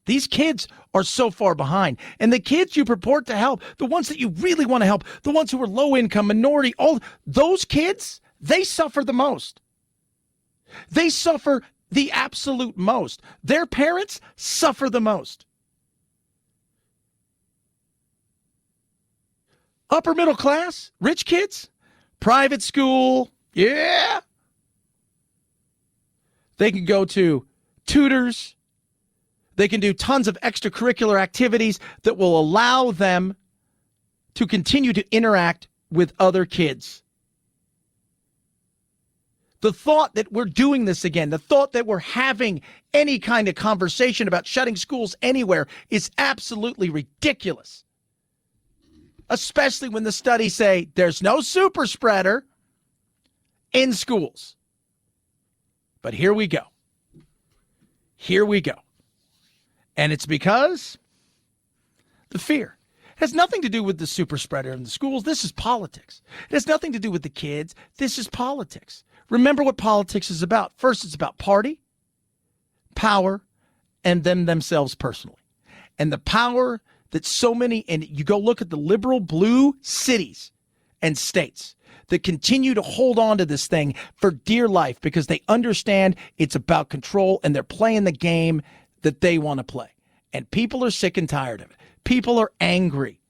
These kids are so far behind. And the kids you purport to help, the ones that you really want to help, the ones who are low income, minority, all those kids, they suffer the most. They suffer the absolute most. Their parents suffer the most. Upper middle class, rich kids, private school, yeah. They can go to tutors. They can do tons of extracurricular activities that will allow them to continue to interact with other kids. The thought that we're doing this again, the thought that we're having any kind of conversation about shutting schools anywhere is absolutely ridiculous. Especially when the studies say there's no super spreader in schools. But here we go. Here we go. And it's because the fear. It has nothing to do with the super spreader in the schools. This is politics. It has nothing to do with the kids. This is politics. Remember what politics is about. First, it's about party, power, and them themselves personally. And the power that so many, and you go look at the liberal blue cities and states that continue to hold on to this thing for dear life because they understand it's about control and they're playing the game that they want to play. And people are sick and tired of it. People are angry.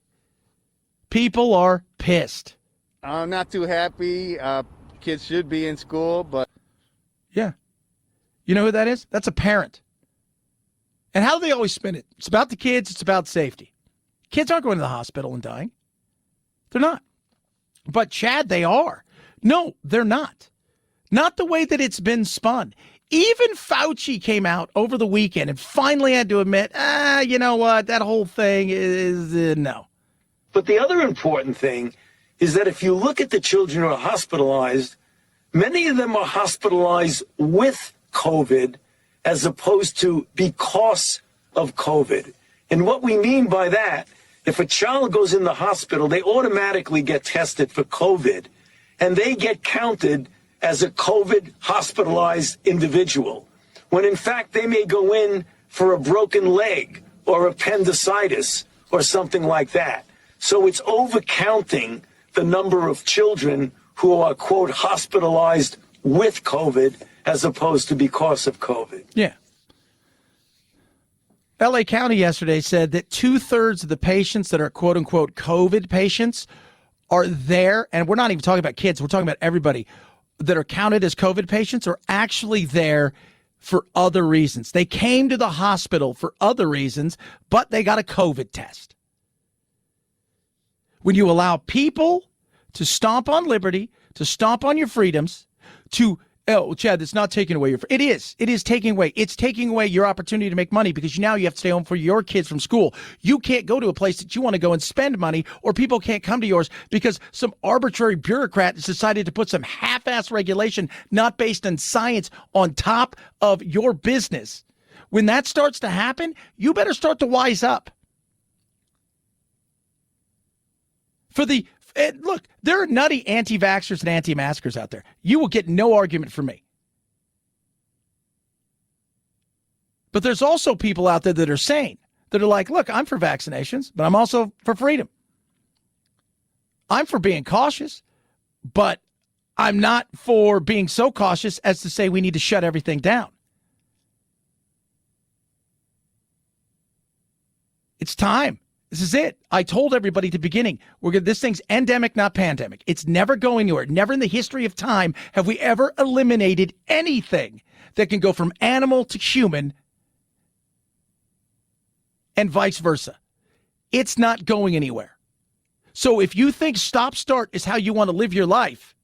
People are pissed. I'm not too happy. Kids should be in school, but... Yeah. You know who that is? That's a parent. And how do they always spin it? It's about the kids. It's about safety. Kids aren't going to the hospital and dying. They're not. But, Chad, they are. No, they're not. Not the way that it's been spun. Even Fauci came out over the weekend and finally had to admit, you know what, that whole thing is no. But the other important thing is that if you look at the children who are hospitalized, many of them are hospitalized with COVID as opposed to because of COVID. And what we mean by that, if a child goes in the hospital, they automatically get tested for COVID, and they get counted as a COVID hospitalized individual, when in fact they may go in for a broken leg or appendicitis or something like that. So it's overcounting the number of children who are, quote, hospitalized with COVID as opposed to because of COVID. Yeah. LA County yesterday said that 2/3 of the patients that are, quote unquote, COVID patients are there. And we're not even talking about kids. We're talking about everybody that are counted as COVID patients are actually there for other reasons. They came to the hospital for other reasons, but they got a COVID test. When you allow people to stomp on liberty, to stomp on your freedoms, to, oh, Chad, it's not taking away your, it is taking away. It's taking away your opportunity to make money because now you have to stay home for your kids from school. You can't go to a place that you want to go and spend money, or people can't come to yours because some arbitrary bureaucrat has decided to put some half-ass regulation not based on science on top of your business. When that starts to happen, you better start to wise up. Look, there are nutty anti-vaxxers and anti-maskers out there. You will get no argument from me. But there's also people out there that are sane, that are like, look, I'm for vaccinations, but I'm also for freedom. I'm for being cautious, but I'm not for being so cautious as to say we need to shut everything down. It's time. This is it. I told everybody at the beginning, this thing's endemic, not pandemic. It's never going anywhere. Never in the history of time have we ever eliminated anything that can go from animal to human and vice versa. It's not going anywhere. So if you think stop-start is how you want to live your life,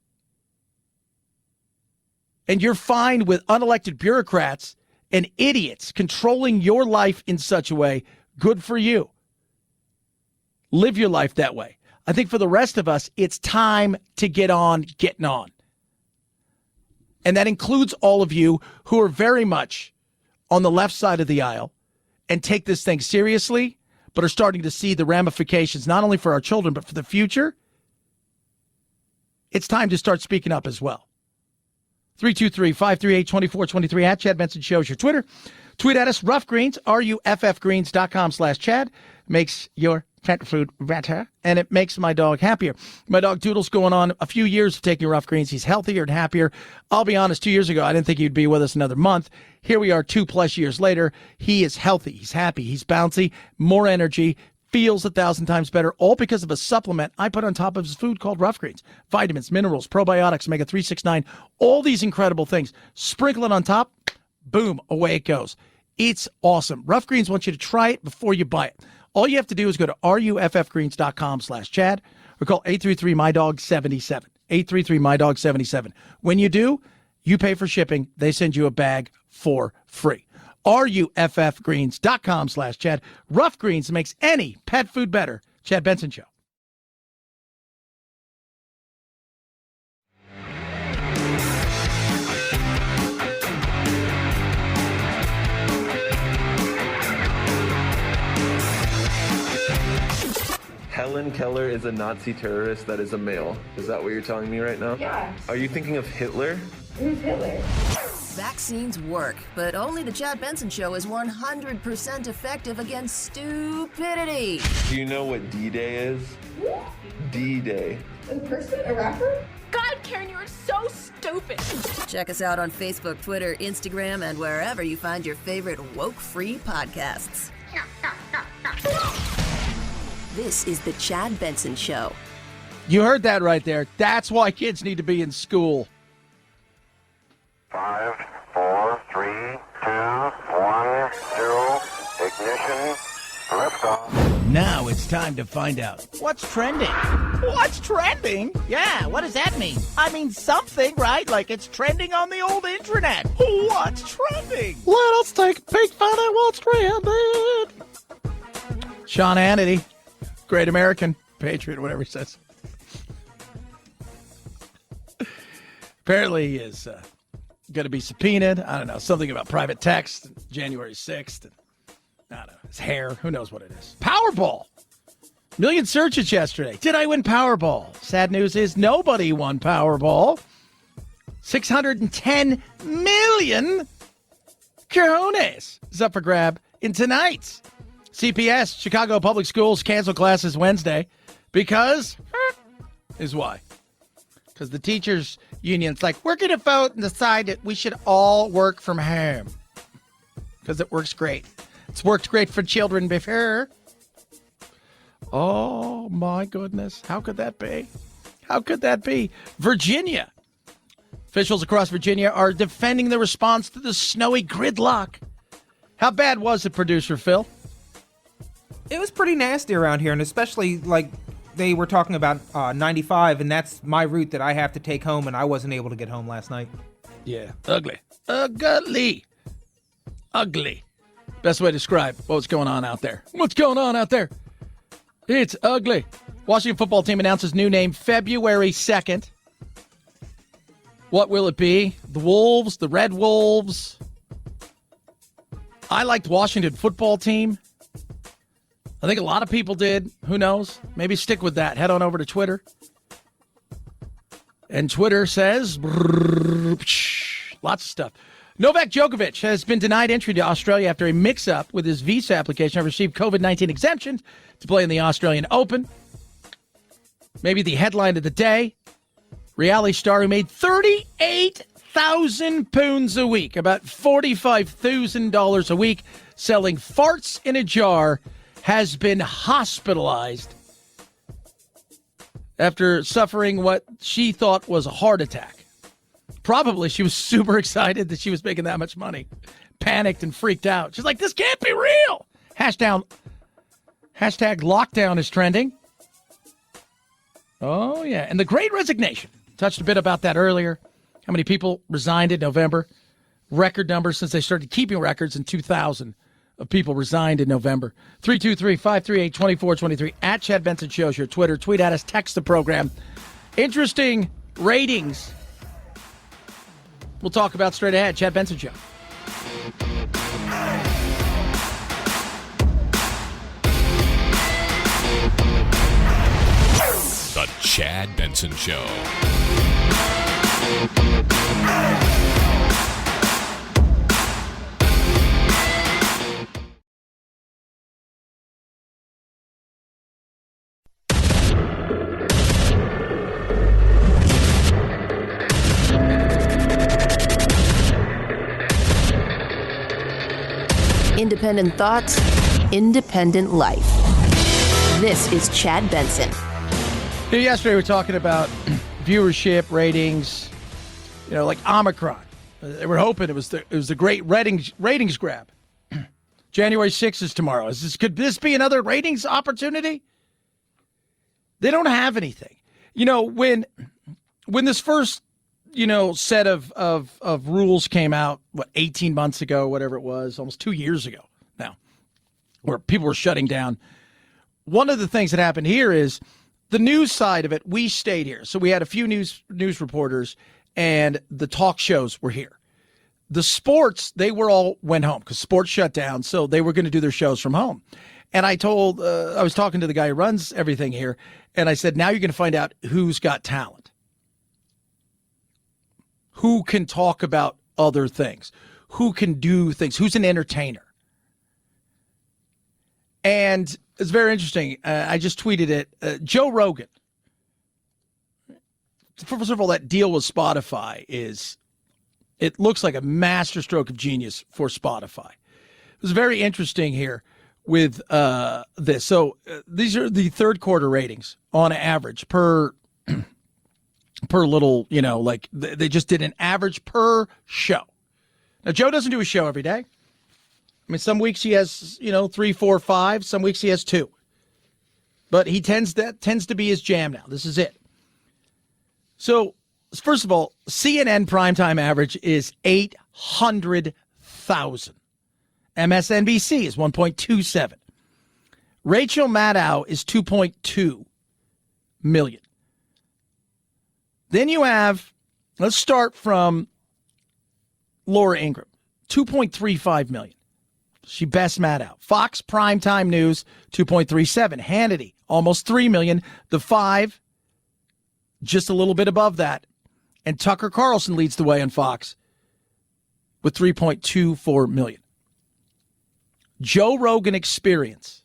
and you're fine with unelected bureaucrats and idiots controlling your life in such a way, good for you. Live your life that way. I think for the rest of us, it's time to get on getting on. And that includes all of you who are very much on the left side of the aisle and take this thing seriously, but are starting to see the ramifications, not only for our children, but for the future. It's time to start speaking up as well. 323-538-2423 at Chad Benson Show is your Twitter. Tweet at us, Rough Greens, RUFFgreens.com/Chad. Makes your pet food better, and it makes my dog happier. My dog Doodle's going on a few years of taking Rough Greens. He's healthier and happier. I'll be honest, 2 years ago, I didn't think he'd be with us another month. Here we are 2+ years later. He is healthy. He's happy. He's bouncy, more energy, feels 1,000 times better, all because of a supplement I put on top of his food called Rough Greens. Vitamins, minerals, probiotics, omega-3, 6, 9, all these incredible things. Sprinkle it on top, boom, away it goes. It's awesome. Rough Greens wants you to try it before you buy it. All you have to do is go to ruffgreens.com/Chad or call 833-MyDog77. 833-MyDog77. When you do, you pay for shipping. They send you a bag for free. ruffgreens.com/Chad. Rough Greens makes any pet food better. Chad Benson Show. Helen Keller is a Nazi terrorist that is a male. Is that what you're telling me right now? Yeah. Are you thinking of Hitler? Who's Hitler? Vaccines work, but only the Chad Benson Show is 100% effective against stupidity. Do you know what D-Day is? D-Day. A person? A rapper? God, Karen, you are so stupid. Check us out on Facebook, Twitter, Instagram, and wherever you find your favorite woke-free podcasts. This is the Chad Benson Show. You heard that right there. That's why kids need to be in school. 5, 4, 3, 2, 1, 0, ignition, liftoff. Now it's time to find out what's trending. What's trending? Yeah, what does that mean? I mean something, right? Like it's trending on the old internet. What's trending? Let us take a peek, find out what's trending. Sean Hannity, great American patriot, whatever he says. Apparently he is going to be subpoenaed. I don't know, something about private text, January 6th. And, I don't know, his hair, who knows what it is. Powerball. Million searches yesterday. Did I win Powerball? Sad news is nobody won Powerball. 610 million cojones is up for grab in tonight's CPS. Chicago Public Schools cancel classes Wednesday because is why. Because the teachers union's like, we're going to vote and decide that we should all work from home. Because it works great. It's worked great for children before. Oh, my goodness. How could that be? How could that be? Virginia. Officials across Virginia are defending the response to the snowy gridlock. How bad was it, producer Phil? It was pretty nasty around here, and especially, like, they were talking about 95, and that's my route that I have to take home, and I wasn't able to get home last night. Yeah, ugly. Ugly. Ugly. Best way to describe what's going on out there. What's going on out there? It's ugly. Washington football team announces new name February 2nd. What will it be? The Wolves? The Red Wolves? I liked Washington football team. I think a lot of people did. Who knows? Maybe stick with that. Head on over to Twitter. And Twitter says, lots of stuff. Novak Djokovic has been denied entry to Australia after a mix-up with his visa application and received COVID-19 exemption to play in the Australian Open. Maybe the headline of the day, reality star who made £38,000 a week, about $45,000 a week, selling farts in a jar, has been hospitalized after suffering what she thought was a heart attack. Probably she was super excited that she was making that much money. Panicked and freaked out. She's like, this can't be real. Hashtag lockdown is trending. Oh, yeah. And the Great Resignation. Touched a bit about that earlier. How many people resigned in November? Record numbers since they started keeping records in 2000 of people resigned in November. 323-538-2423. At Chad Benson Shows your Twitter. Tweet at us. Text the program. Interesting ratings. We'll talk about straight ahead. Chad Benson Show. The Chad Benson Show. Independent thoughts, independent life. This is Chad Benson. Yesterday we were talking about viewership, ratings, like Omicron. They were hoping it was the great ratings grab. January 6th is tomorrow. Could this be another ratings opportunity? They don't have anything. When this first, set of rules came out, 18 months ago, whatever it was, almost 2 years ago now, where people were shutting down. One of the things that happened here is the news side of it, we stayed here. So we had a few news reporters, and the talk shows were here. The sports, they all went home because sports shut down, so they were going to do their shows from home. And I was talking to the guy who runs everything here, and I said, now you're going to find out who's got talent. Who can talk about other things? Who can do things? Who's an entertainer? And it's very interesting. I just tweeted it. Joe Rogan. First of all, that deal with Spotify it looks like a masterstroke of genius for Spotify. It was very interesting here with this. So these are the third quarter ratings on average per little, they just did an average per show. Now, Joe doesn't do a show every day. I mean, some weeks he has, 3, 4, 5. Some weeks he has 2. But that tends to be his jam now. This is it. So, first of all, CNN primetime average is 800,000. MSNBC is 1.27. Rachel Maddow is 2.2 million. Then you have, let's start from Laura Ingraham, 2.35 million. She best Maddow. Fox Primetime News, 2.37. Hannity, almost 3 million. The 5, just a little bit above that. And Tucker Carlson leads the way on Fox with 3.24 million. Joe Rogan Experience,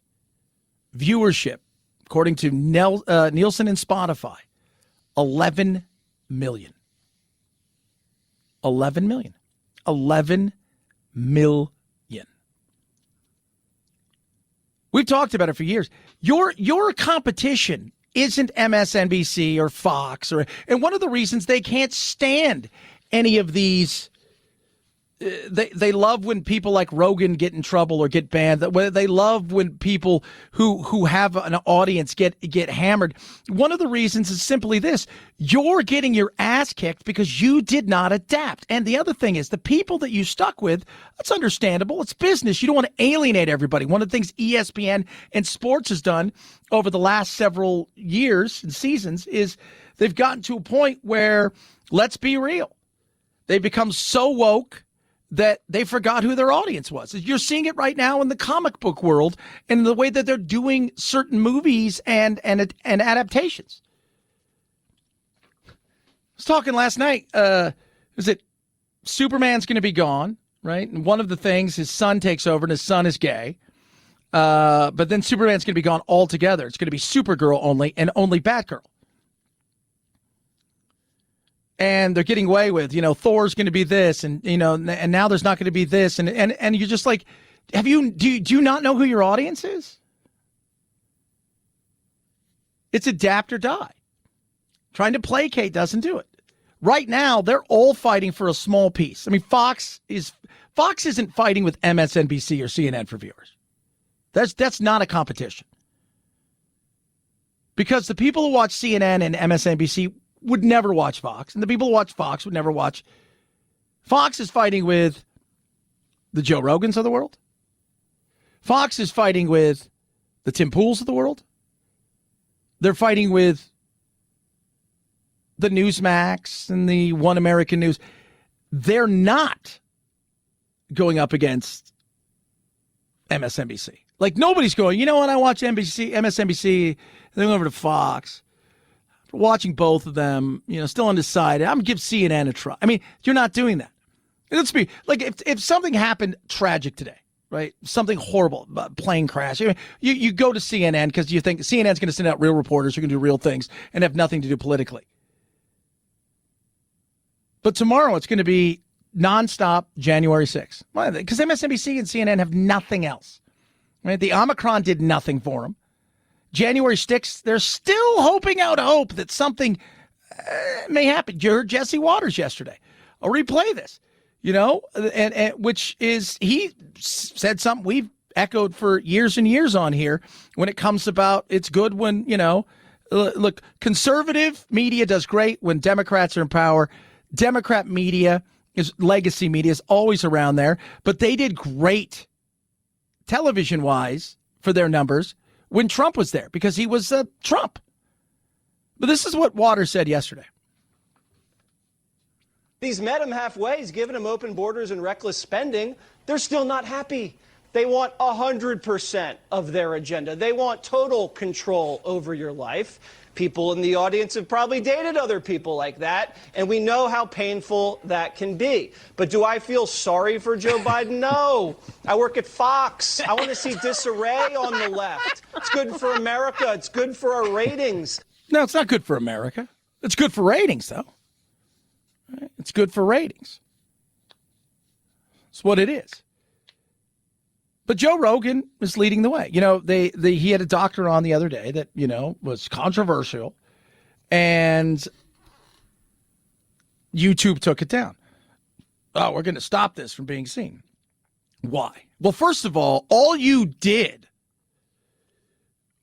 viewership, according to Nielsen and Spotify, 11 million. 11 million. 11 million. We've talked about it for years. Your competition isn't MSNBC or Fox, and one of the reasons they can't stand any of these. They love when people like Rogan get in trouble or get banned. They love when people who have an audience get hammered. One of the reasons is simply this: you're getting your ass kicked because you did not adapt. And the other thing is the people that you stuck with. That's understandable. It's business. You don't want to alienate everybody. One of the things ESPN and sports has done over the last several years and seasons is they've gotten to a point where, let's be real, they've become so woke that they forgot who their audience was. You're seeing it right now in the comic book world and the way that they're doing certain movies and adaptations. I was talking last night. Was it Superman's going to be gone, right? And one of the things, his son takes over, and his son is gay. But then Superman's going to be gone altogether. It's going to be Supergirl only and only Batgirl. And they're getting away with, Thor's going to be this, and and now there's not going to be this, and you're just like, do you not know who your audience is? It's adapt or die. Trying to placate doesn't do it. Right now, they're all fighting for a small piece. I mean, Fox isn't fighting with MSNBC or CNN for viewers. That's not a competition. Because the people who watch CNN and MSNBC would never watch Fox, and the people who watch Fox would never watch. Fox is fighting with the Joe Rogans of the world. Fox is fighting with the Tim Pools of the world. They're fighting with the Newsmax and the One American News. They're not going up against MSNBC. Like, nobody's going, you know what, I watch MSNBC, then over to Fox. Watching both of them, still undecided. I'm going to give CNN a try. I mean, you're not doing that. Let's be like, if something happened tragic today, right? Something horrible, plane crash. You go to CNN because you think CNN's going to send out real reporters who can do real things and have nothing to do politically. But tomorrow it's going to be nonstop January 6th. Why? Because MSNBC and CNN have nothing else. Right? The Omicron did nothing for them. January 6th, they're still hoping out hope that something may happen. You heard Jesse Waters yesterday. I'll replay this, and which is, he said something we've echoed for years and years on here when it comes about it's good when, look, conservative media does great when Democrats are in power. Democrat media legacy media is always around there, but they did great television-wise for their numbers when Trump was there because he was Trump. But this is what Waters said yesterday. He's met him halfway. He's given him open borders and reckless spending. They're still not happy. They want 100% of their agenda. They want total control over your life. People in the audience have probably dated other people like that, and we know how painful that can be. But do I feel sorry for Joe Biden? No. I work at Fox. I want to see disarray on the left. It's good for America. It's good for our ratings. No, it's not good for America. It's good for ratings, though. It's good for ratings. It's what it is. But Joe Rogan is leading the way. He had a doctor on the other day that, was controversial, and YouTube took it down. Oh, we're going to stop this from being seen. Why? Well, first of all you did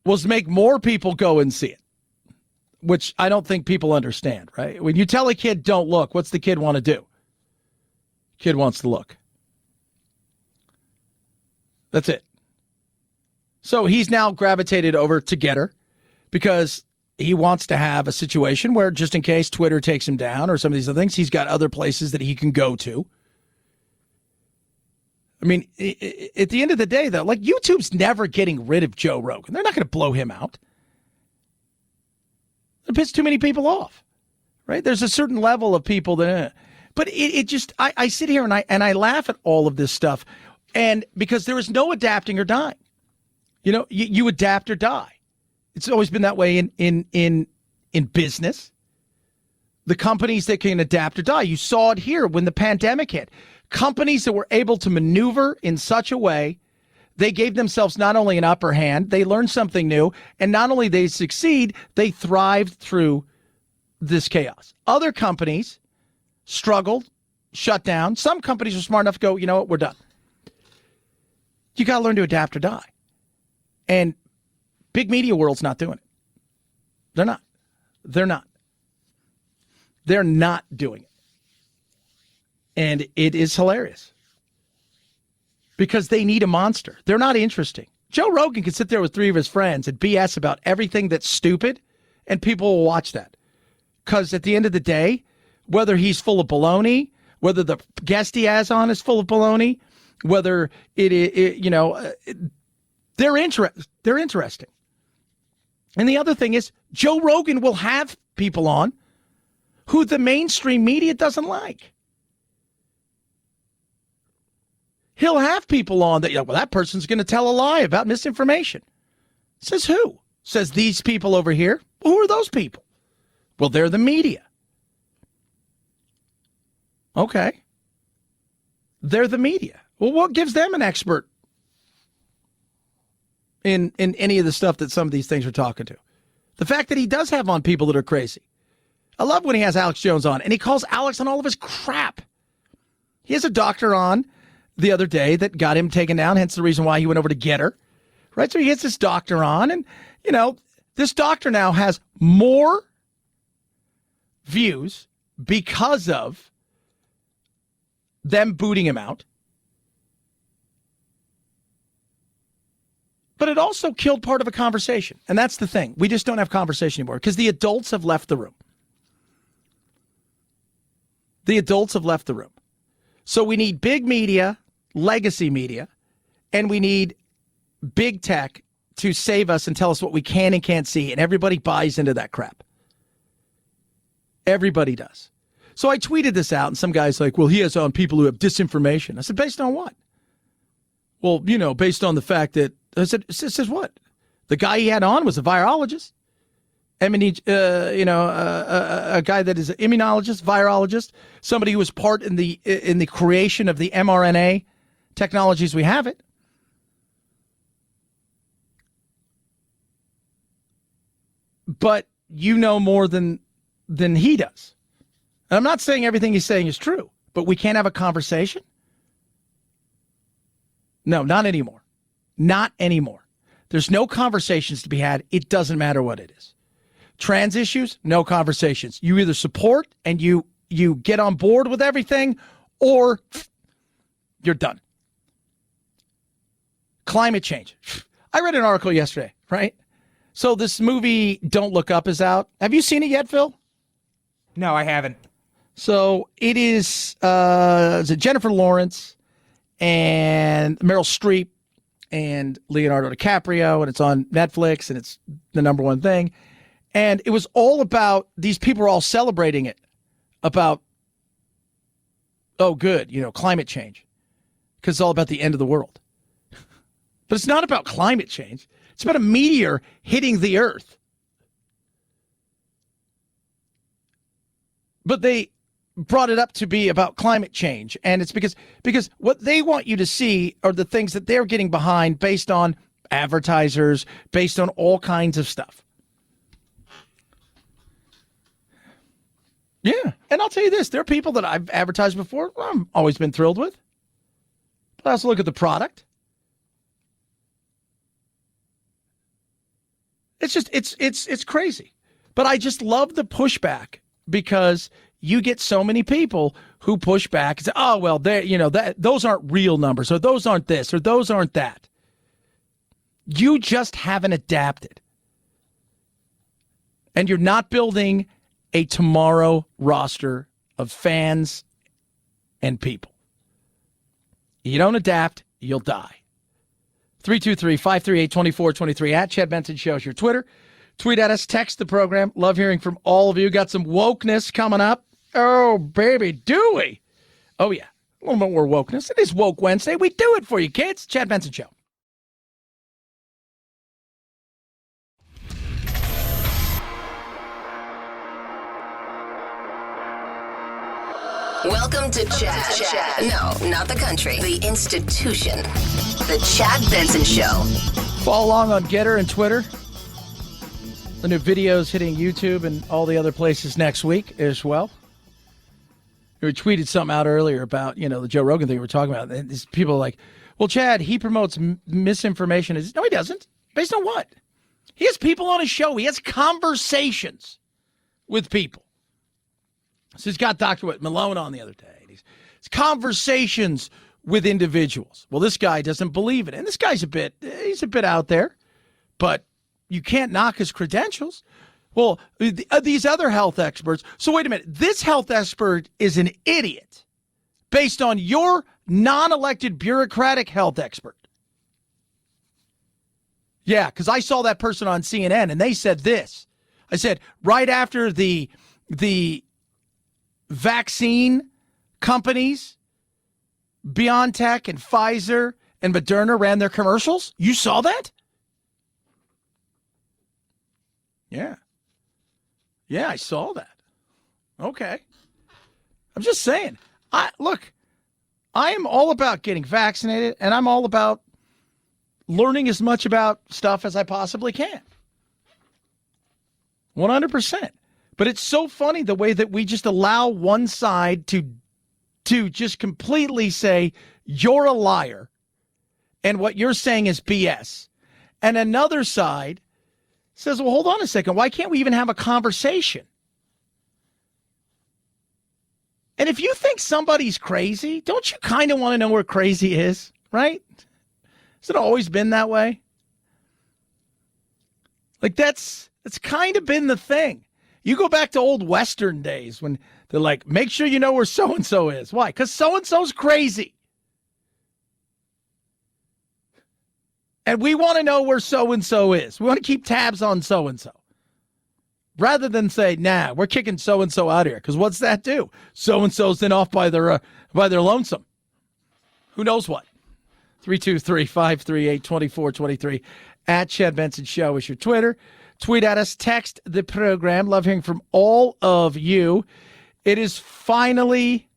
was make more people go and see it, which I don't think people understand, right? When you tell a kid, don't look, what's the kid want to do? Kid wants to look. That's it. So he's now gravitated over to Getter because he wants to have a situation where just in case Twitter takes him down or some of these other things, he's got other places that he can go to. I mean, at the end of the day, though, like YouTube's never getting rid of Joe Rogan. They're not going to blow him out. It pisses too many people off, right? There's a certain level of people that, but it just, I sit here and I laugh at all of this stuff. And because there is no adapting or dying, you adapt or die. It's always been that way in business. The companies that can adapt or die. You saw it here when the pandemic hit. Companies that were able to maneuver in such a way, they gave themselves not only an upper hand, they learned something new, and not only they succeed, they thrived through this chaos. Other companies struggled, shut down. Some companies are smart enough to go, you know what, we're done. You got to learn to adapt or die. And big media world's not doing it. They're not. They're not. They're not doing it. And it is hilarious. Because they need a monster. They're not interesting. Joe Rogan can sit there with three of his friends and BS about everything that's stupid, and people will watch that. Because at the end of the day, whether he's full of baloney, whether the guest he has on is full of baloney, whether they're interesting. And the other thing is, Joe Rogan will have people on who the mainstream media doesn't like. He'll have people on that, that person's going to tell a lie about misinformation. Says who? Says these people over here. Well, who are those people? Well, they're the media. Okay. They're the media. Well, what gives them an expert in any of the stuff that some of these things are talking to? The fact that he does have on people that are crazy. I love when he has Alex Jones on, and he calls Alex on all of his crap. He has a doctor on the other day that got him taken down, hence the reason why he went over to Getter. Right? So he gets this doctor on, and, this doctor now has more views because of them booting him out. But it also killed part of a conversation. And that's the thing. We just don't have conversation anymore because the adults have left the room. The adults have left the room. So we need big media, legacy media, and we need big tech to save us and tell us what we can and can't see. And everybody buys into that crap. Everybody does. So I tweeted this out, and some guy's like, well, he has on people who have disinformation. I said, based on what? Well, based on the fact that, I said, says what? The guy he had on was a virologist. a guy that is an immunologist, virologist, somebody who was part in the creation of the mRNA technologies we have it. But you know more than he does. And I'm not saying everything he's saying is true, but we can't have a conversation? No, not anymore. Not anymore. There's no conversations to be had. It doesn't matter what it is. Trans issues, no conversations. You either support and you get on board with everything, or you're done. Climate change. I read an article yesterday, right? So this movie, Don't Look Up, is out. Have you seen it yet, Phil? No, I haven't. So it is Jennifer Lawrence and Meryl Streep and Leonardo DiCaprio, and it's on Netflix, and it's the number one thing. And it was all about, these people are all celebrating it, about, oh, good, climate change, because it's all about the end of the world. But it's not about climate change. It's about a meteor hitting the Earth. But they brought it up to be about climate change. And it's because what they want you to see are the things that they're getting behind based on advertisers, based on all kinds of stuff. Yeah. And I'll tell you this, there are people that I've advertised before I've always been thrilled with. But I also look at the product. It's just, it's crazy. But I just love the pushback, because you get so many people who push back and say, oh, well, those aren't real numbers, or those aren't this, or those aren't that. You just haven't adapted. And you're not building a tomorrow roster of fans and people. You don't adapt, you'll die. 323-538-2423 at Chad Benson Show is your Twitter. Tweet at us, text the program. Love hearing from all of you. Got some wokeness coming up. Oh, baby, do we? Oh, yeah. A little bit more wokeness. It is Woke Wednesday. We do it for you, kids. Chad Benson Show. Welcome to Chad. No, not the country. The institution. The Chad Benson Show. Follow along on Getter and Twitter. The new videos hitting YouTube and all the other places next week as well. We tweeted something out earlier about, the Joe Rogan thing we were talking about. And these people are like, well, Chad, he promotes misinformation. No, he doesn't. Based on what? He has people on his show. He has conversations with people. So he's got Dr. Malone on the other day. He's conversations with individuals. Well, this guy doesn't believe it. And this guy's he's a bit out there, but you can't knock his credentials. Well, these other health experts. So wait a minute. This health expert is an idiot based on your non-elected bureaucratic health expert. Yeah, because I saw that person on CNN and they said this. I said, right after the vaccine companies, BioNTech and Pfizer and Moderna ran their commercials. You saw that? Yeah. Yeah, I saw that. Okay. I'm just saying. I am all about getting vaccinated, and I'm all about learning as much about stuff as I possibly can. 100%. But it's so funny the way that we just allow one side to just completely say, you're a liar, and what you're saying is BS. And another side says, well, hold on a second. Why can't we even have a conversation? And if you think somebody's crazy, don't you kind of want to know where crazy is, right? Has it always been that way? Like that's kind of been the thing. You go back to old Western days when they're like, make sure you know where so-and-so is. Why? Because so-and-so's crazy. And we want to know where so-and-so is. We want to keep tabs on so-and-so. Rather than say, nah, we're kicking so-and-so out here. Because what's that do? So-and-so's then off by their lonesome. Who knows what? 323-538-2423 at Chad Benson Show is your Twitter. Tweet at us, text the program. Love hearing from all of you. It is finally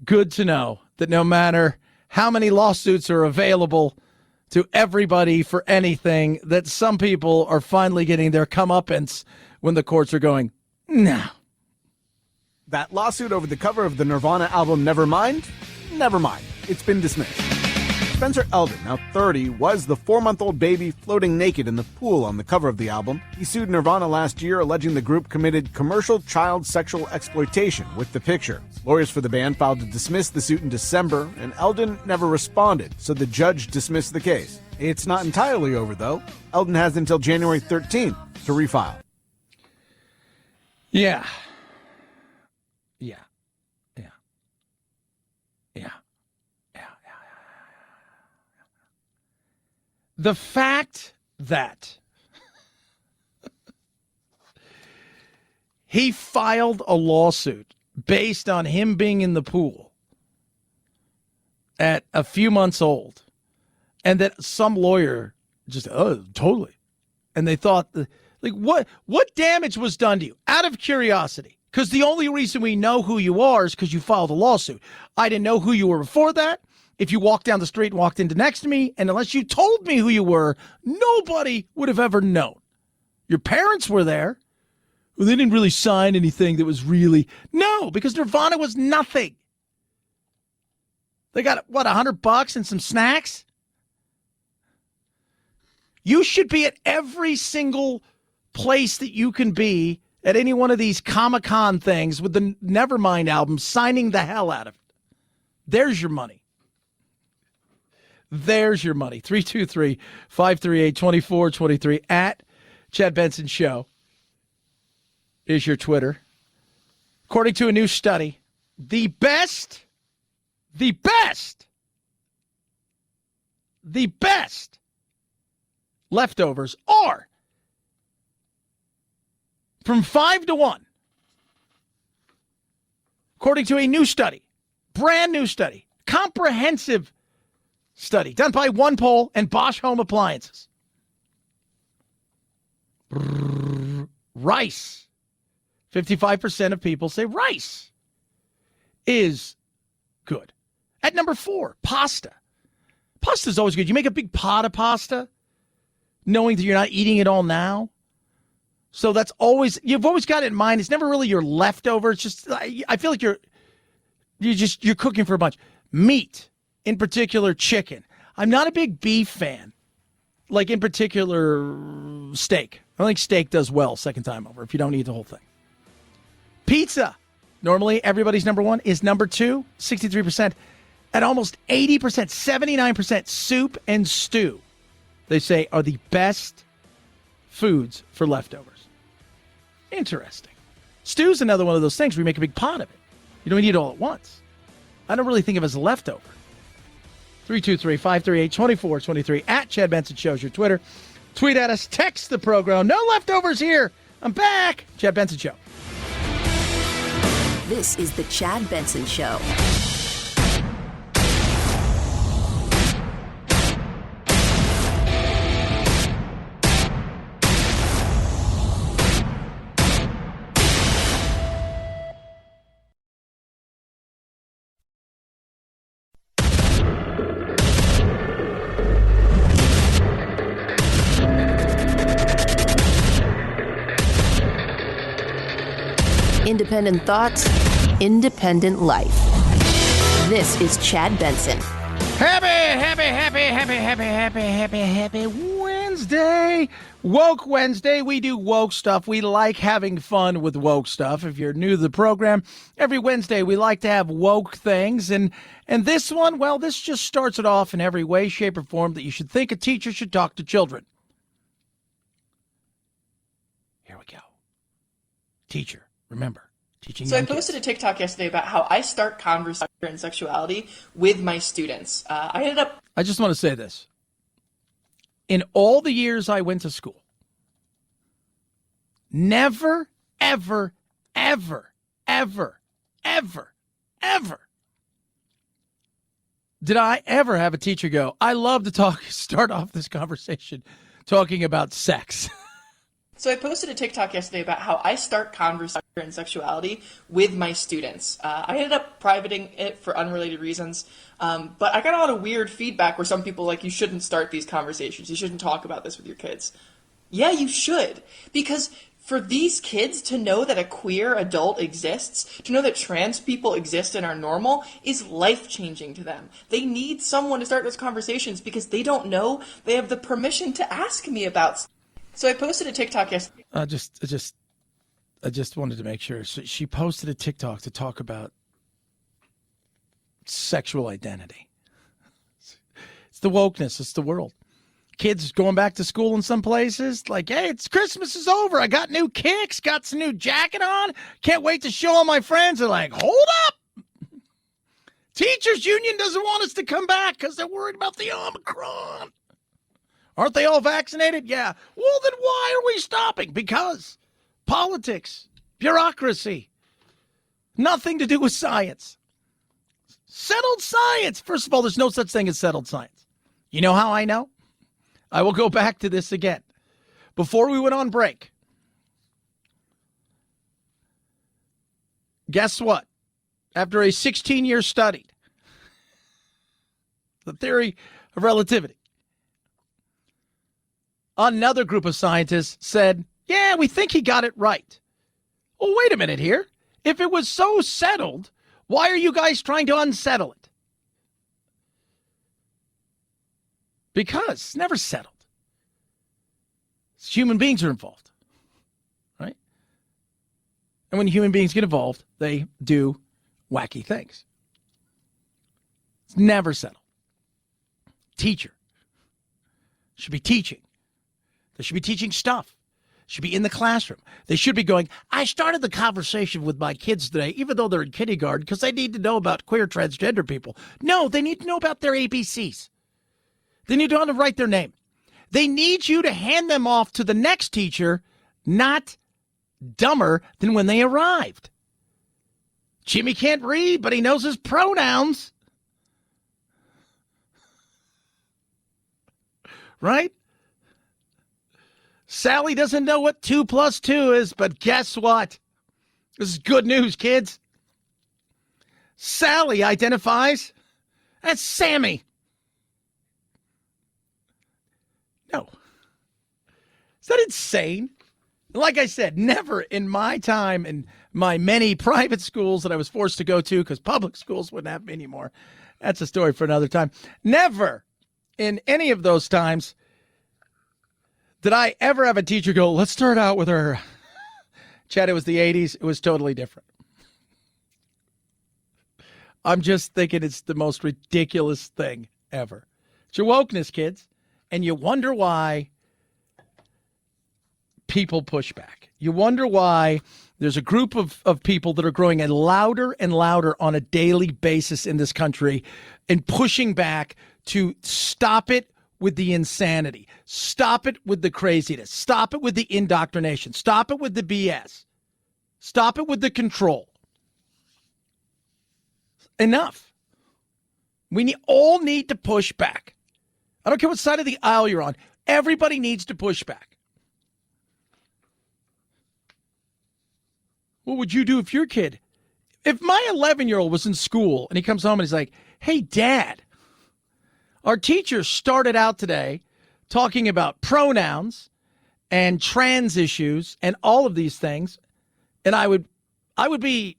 good to know that no matter how many lawsuits are available to everybody for anything, that some people are finally getting their comeuppance when the courts are going, no. That lawsuit over the cover of the Nirvana album Nevermind? Never mind. It's been dismissed. Spencer Eldon, now 30, was the 4-month-old baby floating naked in the pool on the cover of the album. He sued Nirvana last year, alleging the group committed commercial child sexual exploitation with the picture. Lawyers for the band filed to dismiss the suit in December, and Eldon never responded, so the judge dismissed the case. It's not entirely over, though. Eldon has until January 13th to refile. Yeah. The fact that he filed a lawsuit based on him being in the pool at a few months old, and that some lawyer just, totally. And they thought, like, what damage was done to you? Out of curiosity. Because the only reason we know who you are is because you filed a lawsuit. I didn't know who you were before that. If you walked down the street and walked into next to me, and unless you told me who you were, nobody would have ever known. Your parents were there. Well, they didn't really sign anything that was really... No, because Nirvana was nothing. They got, what, $100 and some snacks? You should be at every single place that you can be at any one of these Comic-Con things with the Nevermind album, signing the hell out of it. There's your money. There's your money. 323-538-2423 at Chad Benson Show is your Twitter. According to a new study, the best leftovers are from 5 to 1. According to a new study, brand new study, comprehensive study done by One Poll and Bosch Home Appliances. Rice. 55% of people say rice is good. At number 4, pasta. Pasta is always good. You make a big pot of pasta, knowing that you're not eating it all now. So that's always, you've always got it in mind. It's never really your leftover. It's just, I feel like you're cooking for a bunch. Meat. In particular, chicken. I'm not a big beef fan. Like, in particular, steak. I don't think steak does well second time over if you don't eat the whole thing. Pizza. Normally, everybody's number 1 is number 2, 63%. At almost 80%, 79%, soup and stew, they say, are the best foods for leftovers. Interesting. Stew's another one of those things where you make a big pot of it. You don't eat it all at once. I don't really think of it as a leftover. 323-538-2423 at Chad Benson Show is your Twitter. Tweet at us, text the program. No leftovers here. I'm back. Chad Benson Show. This is the Chad Benson Show. Independent thoughts, independent life. This is Chad Benson. Happy Wednesday. Woke Wednesday. We do woke stuff. We like having fun with woke stuff. If you're new to the program, every Wednesday we like to have woke things. And this one, well, this just starts it off in every way, shape, or form that you should think a teacher should talk to children. Here we go. Teacher. Remember, teaching. So I posted a TikTok yesterday about how I start conversation and sexuality with my students. I just want to say this. In all the years I went to school, never, ever, ever, ever, ever, ever did I ever have a teacher go, I love to start off this conversation talking about sex. So I posted a TikTok yesterday about how I start conversation in sexuality with my students. I ended up privating it for unrelated reasons, but I got a lot of weird feedback where some people like, you shouldn't start these conversations. You shouldn't talk about this with your kids. Yeah, you should. Because for these kids to know that a queer adult exists, to know that trans people exist and are normal, is life-changing to them. They need someone to start those conversations because they don't know they have the permission to ask me about. So I posted a TikTok yesterday. I just wanted to make sure. So she posted a TikTok to talk about sexual identity. It's the wokeness. It's the world. Kids going back to school in some places, like, hey, it's Christmas is over. I got new kicks, got some new jacket on. Can't wait to show all my friends. They're like, hold up. Teachers Union doesn't want us to come back because they're worried about the Omicron. Aren't they all vaccinated? Yeah. Well, then why are we stopping? Because politics, bureaucracy, nothing to do with science. Settled science. First of all, there's no such thing as settled science. You know how I know? I will go back to this again. Before we went on break, guess what? After a 16-year study, the theory of relativity, another group of scientists said, yeah, we think he got it right. Well, wait a minute here. If it was so settled, why are you guys trying to unsettle it? Because it's never settled. Human beings are involved, right? And when human beings get involved, they do wacky things. It's never settled. Teacher should be teaching. They should be teaching stuff. Should be in the classroom. They should be going, I started the conversation with my kids today, even though they're in kindergarten, because they need to know about queer transgender people. No, they need to know about their ABCs. They need to know how to write their name. They need you to hand them off to the next teacher, not dumber than when they arrived. Jimmy can't read, but he knows his pronouns. Right? Sally doesn't know what 2 + 2 is, but guess what? This is good news, kids. Sally identifies as Sammy. No. Is that insane? Like I said, never in my time in my many private schools that I was forced to go to because public schools wouldn't have me anymore. That's a story for another time. Never in any of those times did I ever have a teacher go, let's start out with her. Chad, it was the 80s. It was totally different. I'm just thinking it's the most ridiculous thing ever. It's your wokeness, kids. And you wonder why people push back. You wonder why there's a group of people that are growing louder and louder on a daily basis in this country and pushing back to stop it with the insanity. Stop it with the craziness. Stop it with the indoctrination. Stop it with the BS. Stop it with the control. Enough. We all need to push back. I don't care what side of the aisle you're on. Everybody needs to push back. What would you do if your kid, if my 11-year-old was in school and he comes home and he's like, hey, Dad, our teacher started out today talking about pronouns and trans issues and all of these things. And I'd be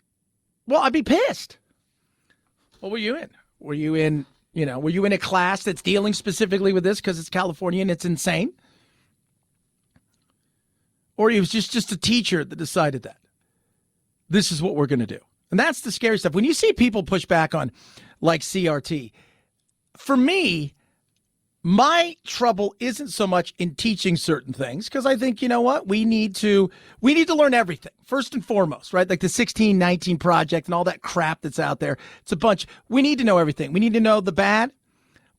pissed. What were you in? Were you in a class that's dealing specifically with this because it's California and it's insane? Or it was just a teacher that decided that this is what we're going to do. And that's the scary stuff. When you see people push back on like CRT, for me, my trouble isn't so much in teaching certain things because I think, you know what, we need to learn everything first and foremost, right? Like the 1619 Project and all that crap that's out there. It's a bunch. We need to know everything. We need to know the bad.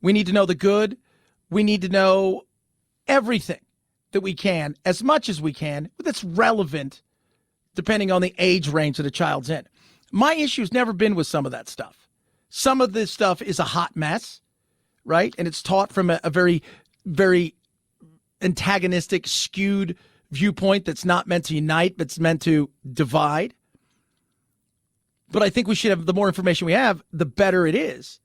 We need to know the good. We need to know everything that we can, as much as we can, that's relevant depending on the age range that a child's in. My issue's never been with some of that stuff. Some of this stuff is a hot mess. Right? And it's taught from a very, very antagonistic, skewed viewpoint that's not meant to unite, but it's meant to divide. But I think we should have, the more information we have, the better it is.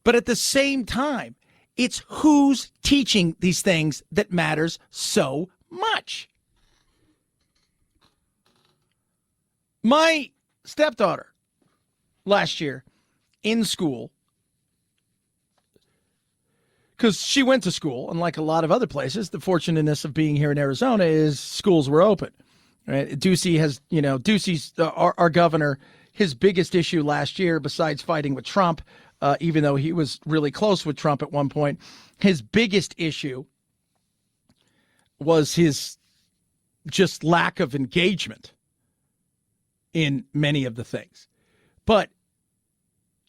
But at the same time, it's who's teaching these things that matters so much. My stepdaughter last year in school, because she went to school, unlike a lot of other places, the fortunateness of being here in Arizona is schools were open. Right? Ducey has, Ducey's our governor, his biggest issue last year, besides fighting with Trump, even though he was really close with Trump at one point, his biggest issue was his just lack of engagement in many of the things. But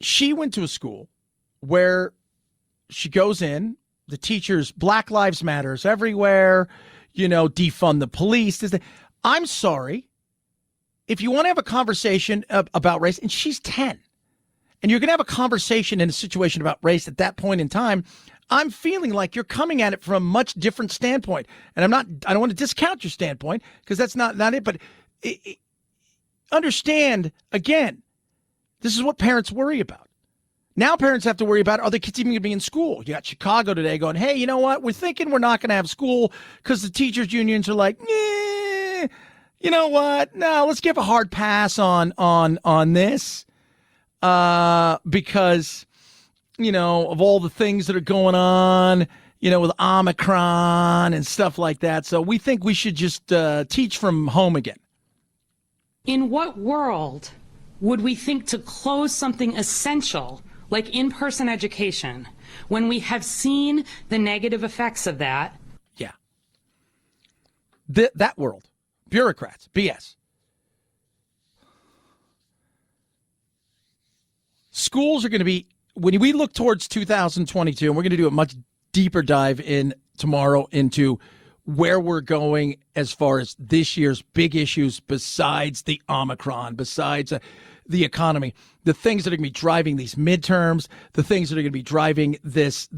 she went to a school where she goes in, the teachers, Black Lives Matters everywhere, defund the police. I'm sorry. If you want to have a conversation about race, and she's 10, and you're going to have a conversation in a situation about race at that point in time, I'm feeling like you're coming at it from a much different standpoint. And I don't want to discount your standpoint because that's not it, but understand, again, this is what parents worry about. Now parents have to worry about, are the kids even going to be in school? You got Chicago today going, hey, you know what? We're thinking we're not going to have school because the teachers unions are like, you know what? No, let's give a hard pass on this because, of all the things that are going on, with Omicron and stuff like that. So we think we should just teach from home again. In what world would we think to close something essential like in-person education when we have seen the negative effects of that? Yeah. That world. Bureaucrats. BS. Schools are going to be, when we look towards 2022, and we're going to do a much deeper dive in tomorrow into where we're going as far as this year's big issues besides the Omicron, besides the economy, the things that are going to be driving these midterms, the things that are going to be driving this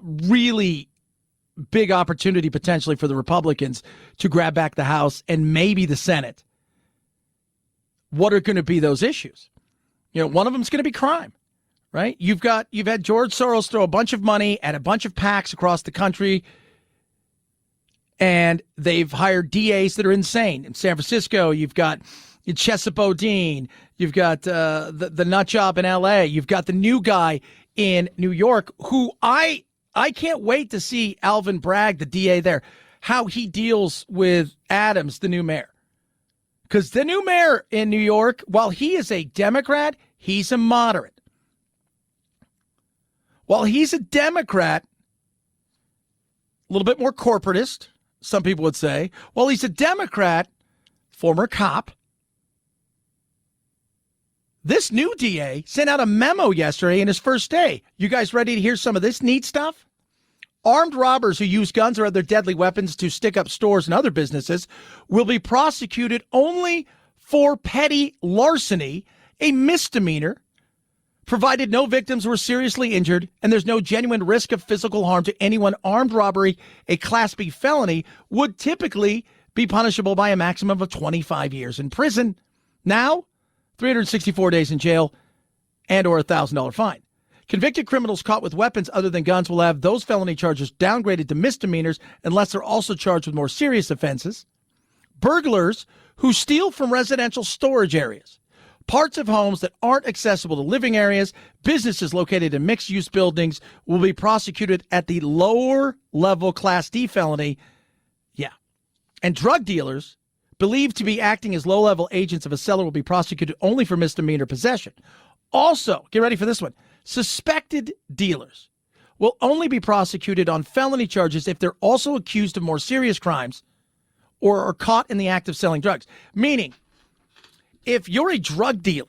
really big opportunity potentially for the Republicans to grab back the House and maybe the Senate. What are going to be those issues? One of them is going to be crime, right? You've had George Soros throw a bunch of money at a bunch of PACs across the country, and they've hired DAs that are insane. In San Francisco, you've got Chesa Bodine, you've got the nut job in LA, you've got the new guy in New York who I can't wait to see Alvin Bragg, the DA there, how he deals with Adams, the new mayor. Because the new mayor in New York, while he is a Democrat, he's a moderate. While he's a Democrat, a little bit more corporatist, some people would say. While he's a Democrat, former cop, this new DA sent out a memo yesterday in his first day. You guys ready to hear some of this neat stuff? Armed robbers who use guns or other deadly weapons to stick up stores and other businesses will be prosecuted only for petty larceny, a misdemeanor, provided no victims were seriously injured and there's no genuine risk of physical harm to anyone. Armed robbery, a Class B felony, would typically be punishable by a maximum of 25 years in prison. Now, 364 days in jail and or a $1,000 fine. Convicted criminals caught with weapons other than guns will have those felony charges downgraded to misdemeanors unless they're also charged with more serious offenses. Burglars who steal from residential storage areas, parts of homes that aren't accessible to living areas, businesses located in mixed-use buildings will be prosecuted at the lower level Class D felony. Yeah. And drug dealers believed to be acting as low-level agents of a seller will be prosecuted only for misdemeanor possession. Also, get ready for this one. Suspected dealers will only be prosecuted on felony charges if they're also accused of more serious crimes or are caught in the act of selling drugs. Meaning, if you're a drug dealer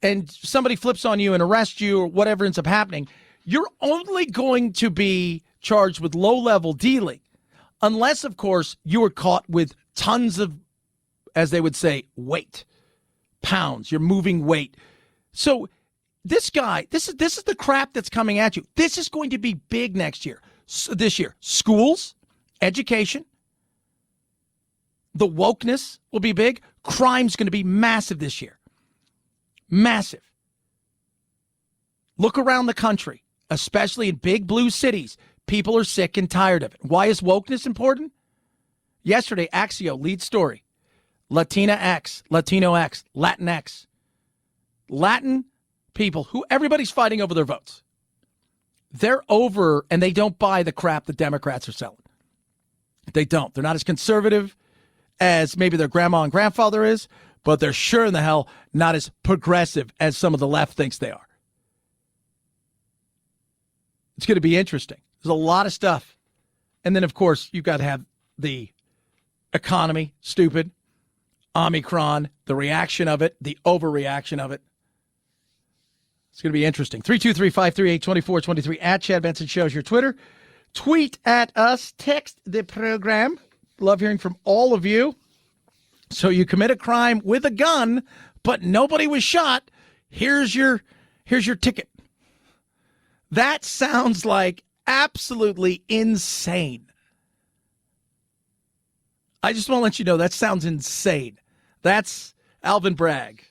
and somebody flips on you and arrests you or whatever ends up happening, you're only going to be charged with low-level dealing unless, of course, you were caught with tons of, as they would say, weight. Pounds, you're moving weight. So this guy, this is the crap that's coming at you. This is going to be big next year. this year. Schools, education, the wokeness will be big. Crime's going to be massive this year. Massive. Look around the country, especially in big blue cities. People are sick and tired of it. Why is wokeness important? Yesterday, Axio, lead story. Latina X, Latino X, Latin X. Latin people who everybody's fighting over their votes. They're over and they don't buy the crap the Democrats are selling. They don't. They're not as conservative as maybe their grandma and grandfather is, but they're sure in the hell not as progressive as some of the left thinks they are. It's going to be interesting. There's a lot of stuff. And then, of course, you've got to have the economy, stupid, Omicron, the reaction of it, the overreaction of it. It's going to be interesting. 323-538-2423 at Chad Benson Show's your Twitter. Tweet at us. Text the program. Love hearing from all of you. So you commit a crime with a gun, but nobody was shot. Here's your ticket. That sounds like absolutely insane. I just want to let you know that sounds insane. That's Alvin Bragg.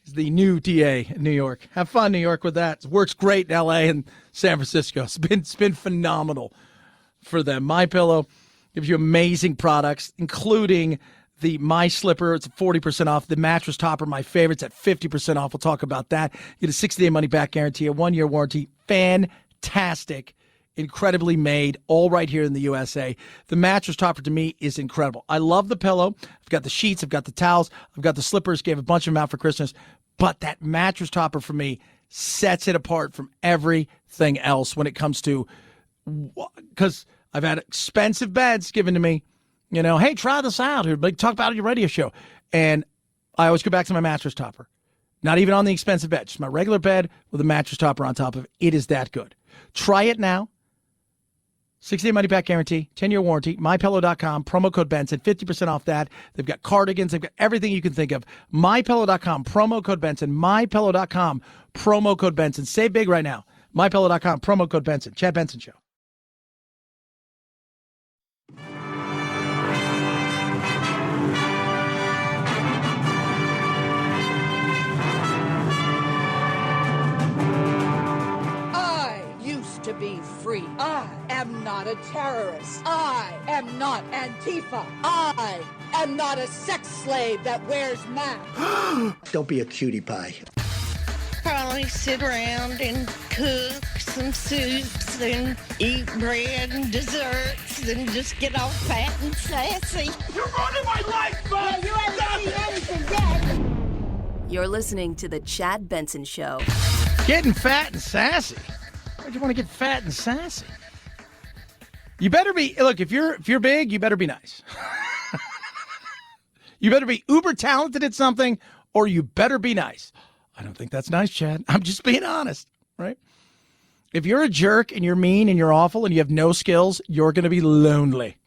He's the new DA in New York. Have fun, New York, with that. It works great in L.A. and San Francisco. It's been phenomenal for them. MyPillow gives you amazing products, including the My Slipper. It's 40% off. The mattress topper, my favorite, it's at 50% off. We'll talk about that. You get a 60-day money-back guarantee, a 1-year warranty. Fantastic. Incredibly made, all right here in the USA. The mattress topper, to me, is incredible. I love the pillow. I've got the sheets. I've got the towels. I've got the slippers. Gave a bunch of them out for Christmas. But that mattress topper, for me, sets it apart from everything else when it comes to, because I've had expensive beds given to me. You know, hey, try this out. Like, talk about it on your radio show. And I always go back to my mattress topper. Not even on the expensive bed. Just my regular bed with a mattress topper on top of it. It is that good. Try it now. 60-day money-back guarantee, 10-year warranty, MyPillow.com, promo code Benson, 50% off that. They've got cardigans. They've got everything you can think of. MyPillow.com, promo code Benson, MyPillow.com, promo code Benson. Save big right now. MyPillow.com, promo code Benson. Chad Benson Show. To be free. I am not a terrorist. I am not Antifa. I am not a sex slave that wears masks. Don't be a cutie pie. Probably sit around and cook some soups and eat bread and desserts and just get all fat and sassy. You're ruining my life, man! You haven't seen anything yet. You're listening to The Chad Benson Show. Getting fat and sassy. Why'd you want to get fat and sassy? You better be, look, if you're big, you better be nice. You better be uber talented at something, or you better be nice. I don't think that's nice, Chad. I'm just being honest, right? If you're a jerk and you're mean and you're awful and you have no skills, you're going to be lonely.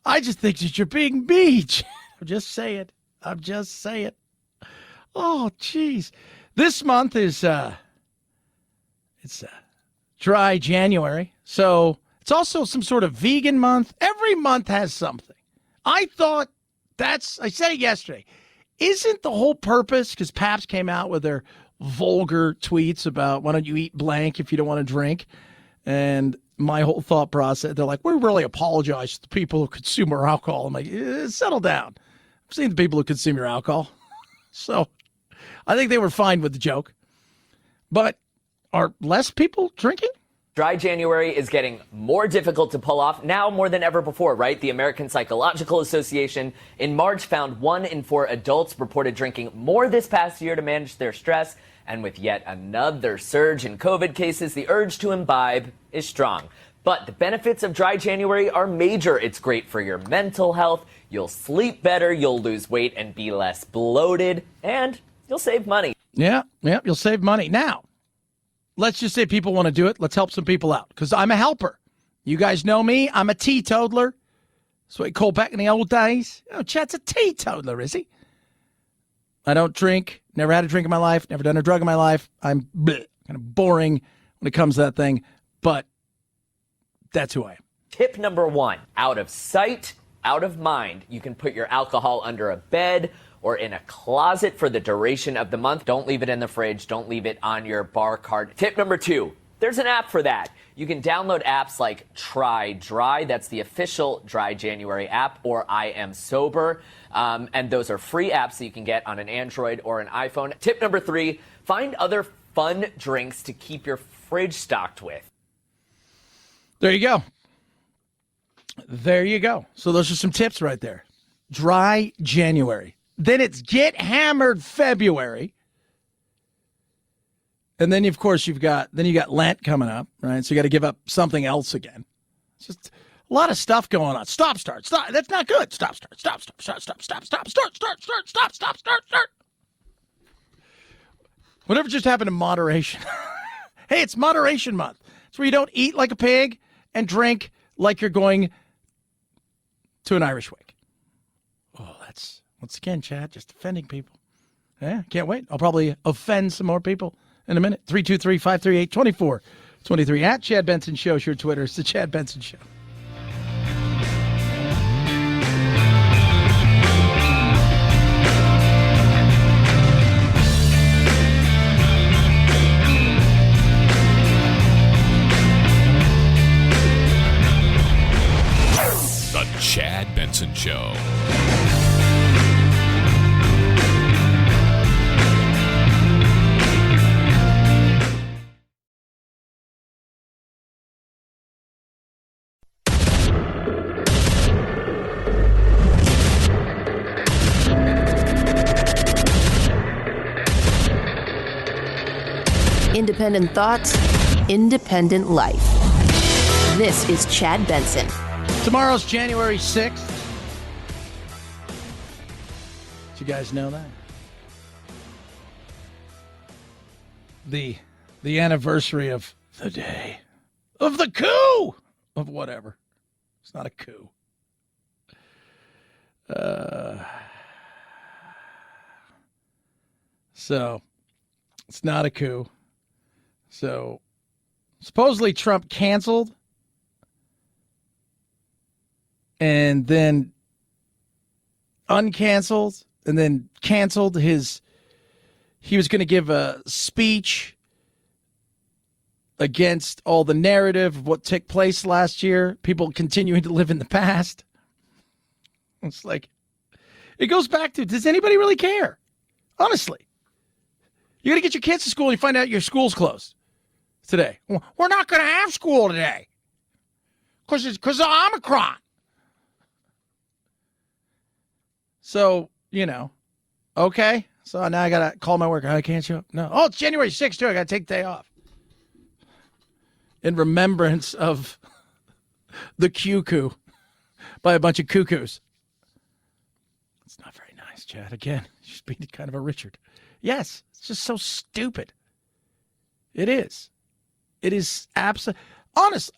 I just think that you're being mean. I'm just saying. Oh, geez. This month is it's dry January, so it's also some sort of vegan month. Every month has something. I said it yesterday. Isn't the whole purpose, because Paps came out with their vulgar tweets about why don't you eat blank if you don't want to drink, and my whole thought process, they're like, we really apologize to the people who consume our alcohol. I'm like, settle down. I've seen the people who consume your alcohol. So I think they were fine with the joke. But are less people drinking? Dry January is getting more difficult to pull off now more than ever before, right? The American Psychological Association in March found 1 in 4 adults reported drinking more this past year to manage their stress. And with yet another surge in COVID cases, the urge to imbibe is strong. But the benefits of Dry January are major. It's great for your mental health. You'll sleep better. You'll lose weight and be less bloated. And you'll save money. Yeah, you'll save money. Now, let's just say people want to do it. Let's help some people out, because I'm a helper. You guys know me. I'm a teetotaler. That's what you call back in the old days. Oh, Chad's a teetotaler, is he? I don't drink. Never had a drink in my life. Never done a drug in my life. I'm kind of boring when it comes to that thing, but that's who I am. Tip number 1, out of sight, out of mind. You can put your alcohol under a bed or in a closet for the duration of the month. Don't leave it in the fridge. Don't leave it on your bar cart. Tip number 2, there's an app for that. You can download apps like Try Dry. That's the official Dry January app, or I Am Sober. And those are free apps that you can get on an Android or an iPhone. Tip number 3, find other fun drinks to keep your fridge stocked with. There you go. There you go. So those are some tips right there. Dry January. Then it's Get Hammered February. And then, of course, you got Lent coming up, right? So you got to give up something else again. It's just a lot of stuff going on. Stop, start, stop. That's not good. Stop, start, stop, stop, stop, stop, stop, stop, start, start, start, stop, stop, start, start. Whatever just happened to moderation. Hey, it's moderation month. It's where you don't eat like a pig and drink like you're going to an Irish wake. Oh, that's, once again, Chad, just offending people. Yeah, can't wait. I'll probably offend some more people in a minute. 323-538-2423 at Chad Benson Show. It's your Twitter. It's the Chad Benson Show. The Chad Benson Show. Independent thoughts, independent life. This is Chad Benson. Tomorrow's January 6th. Did you guys know that? The anniversary of the day of the coup of whatever. It's not a coup. So it's not a coup. So supposedly Trump canceled and then uncanceled and then canceled he was going to give a speech against all the narrative of what took place last year, people continuing to live in the past. It's like, it goes back to, does anybody really care? Honestly. You're going to get your kids to school and you find out your school's closed today. We're not going to have school today because of Omicron. So, okay. So now I got to call my work. I can't show up. No. Oh, it's January 6th, too. I got to take the day off. In remembrance of the cuckoo by a bunch of cuckoos. It's not very nice, Chad. Again, just being kind of a Richard. Yes, it's just so stupid. It is. It is absolutely. Honest,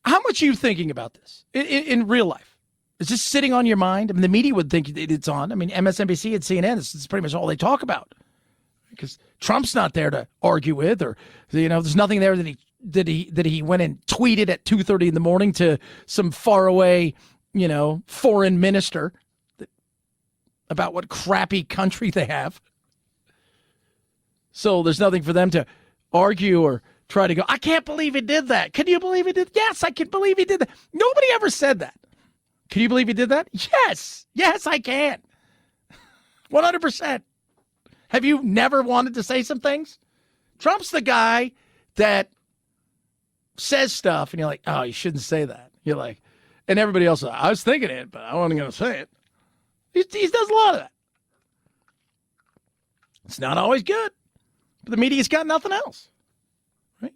how much are you thinking about this in real life? Is this sitting on your mind? I mean, the media would think it's on. I mean, MSNBC and CNN, this is pretty much all they talk about. Because Trump's not there to argue with, or there's nothing there that he went and tweeted at 2:30 in the morning to some faraway, foreign minister about what crappy country they have. So there's nothing for them to argue or try to go, I can't believe he did that. Can you believe he did? Yes, I can believe he did that. Nobody ever said that. Can you believe he did that? Yes. Yes, I can. 100%. Have you never wanted to say some things? Trump's the guy that says stuff and you're like, oh, you shouldn't say that. You're like, and everybody else, I was thinking it, but I wasn't going to say it. He does a lot of that. It's not always good, but the media's got nothing else, right?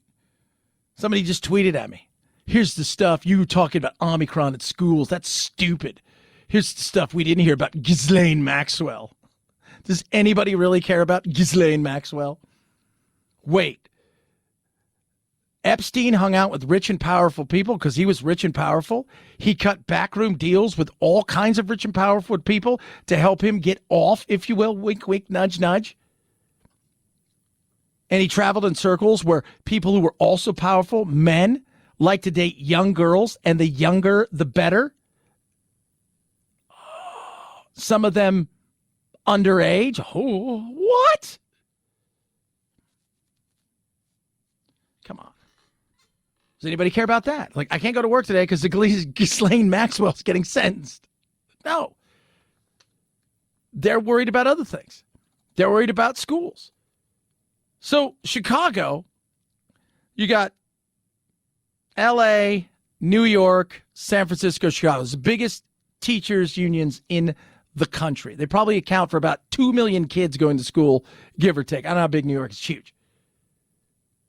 Somebody just tweeted at me. Here's the stuff you were talking about Omicron at schools. That's stupid. Here's the stuff we didn't hear about Ghislaine Maxwell. Does anybody really care about Ghislaine Maxwell? Wait. Epstein hung out with rich and powerful people because he was rich and powerful. He cut backroom deals with all kinds of rich and powerful people to help him get off, if you will. Wink, wink, nudge, nudge. And he traveled in circles where people who were also powerful, men, like to date young girls, and the younger, the better. Some of them underage. Oh, what? Come on. Does anybody care about that? Like, I can't go to work today because Ghislaine Maxwell's getting sentenced. No. They're worried about other things. They're worried about schools. So, Chicago, you got L.A., New York, San Francisco, Chicago. It's the biggest teachers' unions in the country. They probably account for about 2 million kids going to school, give or take. I don't know how big New York is. It's huge.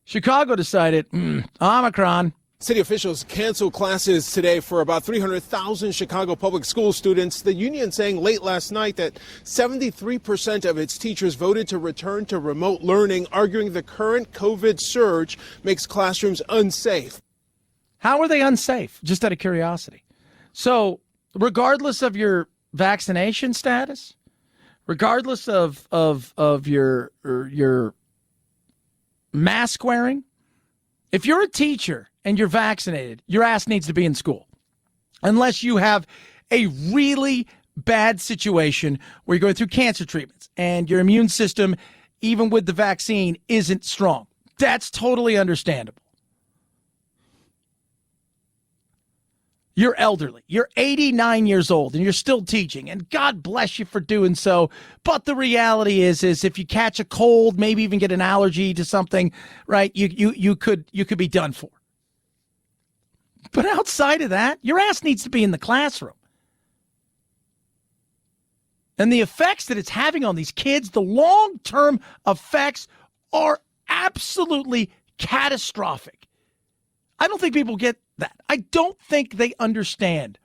Chicago decided, Omicron. City officials canceled classes today for about 300,000 Chicago public school students. The union saying late last night that 73% of its teachers voted to return to remote learning, arguing the current COVID surge makes classrooms unsafe. How are they unsafe? Just out of curiosity. So, regardless of your vaccination status, regardless of your mask wearing, if you're a teacher and you're vaccinated, your ass needs to be in school. Unless you have a really bad situation where you're going through cancer treatments and your immune system, even with the vaccine, isn't strong. That's totally understandable. You're elderly. You're 89 years old and you're still teaching, and God bless you for doing so. But the reality is if you catch a cold, maybe even get an allergy to something, right, you could be done for. But outside of that, your ass needs to be in the classroom. And the effects that it's having on these kids, the long-term effects are absolutely catastrophic. I don't think people get that. I don't think they understand.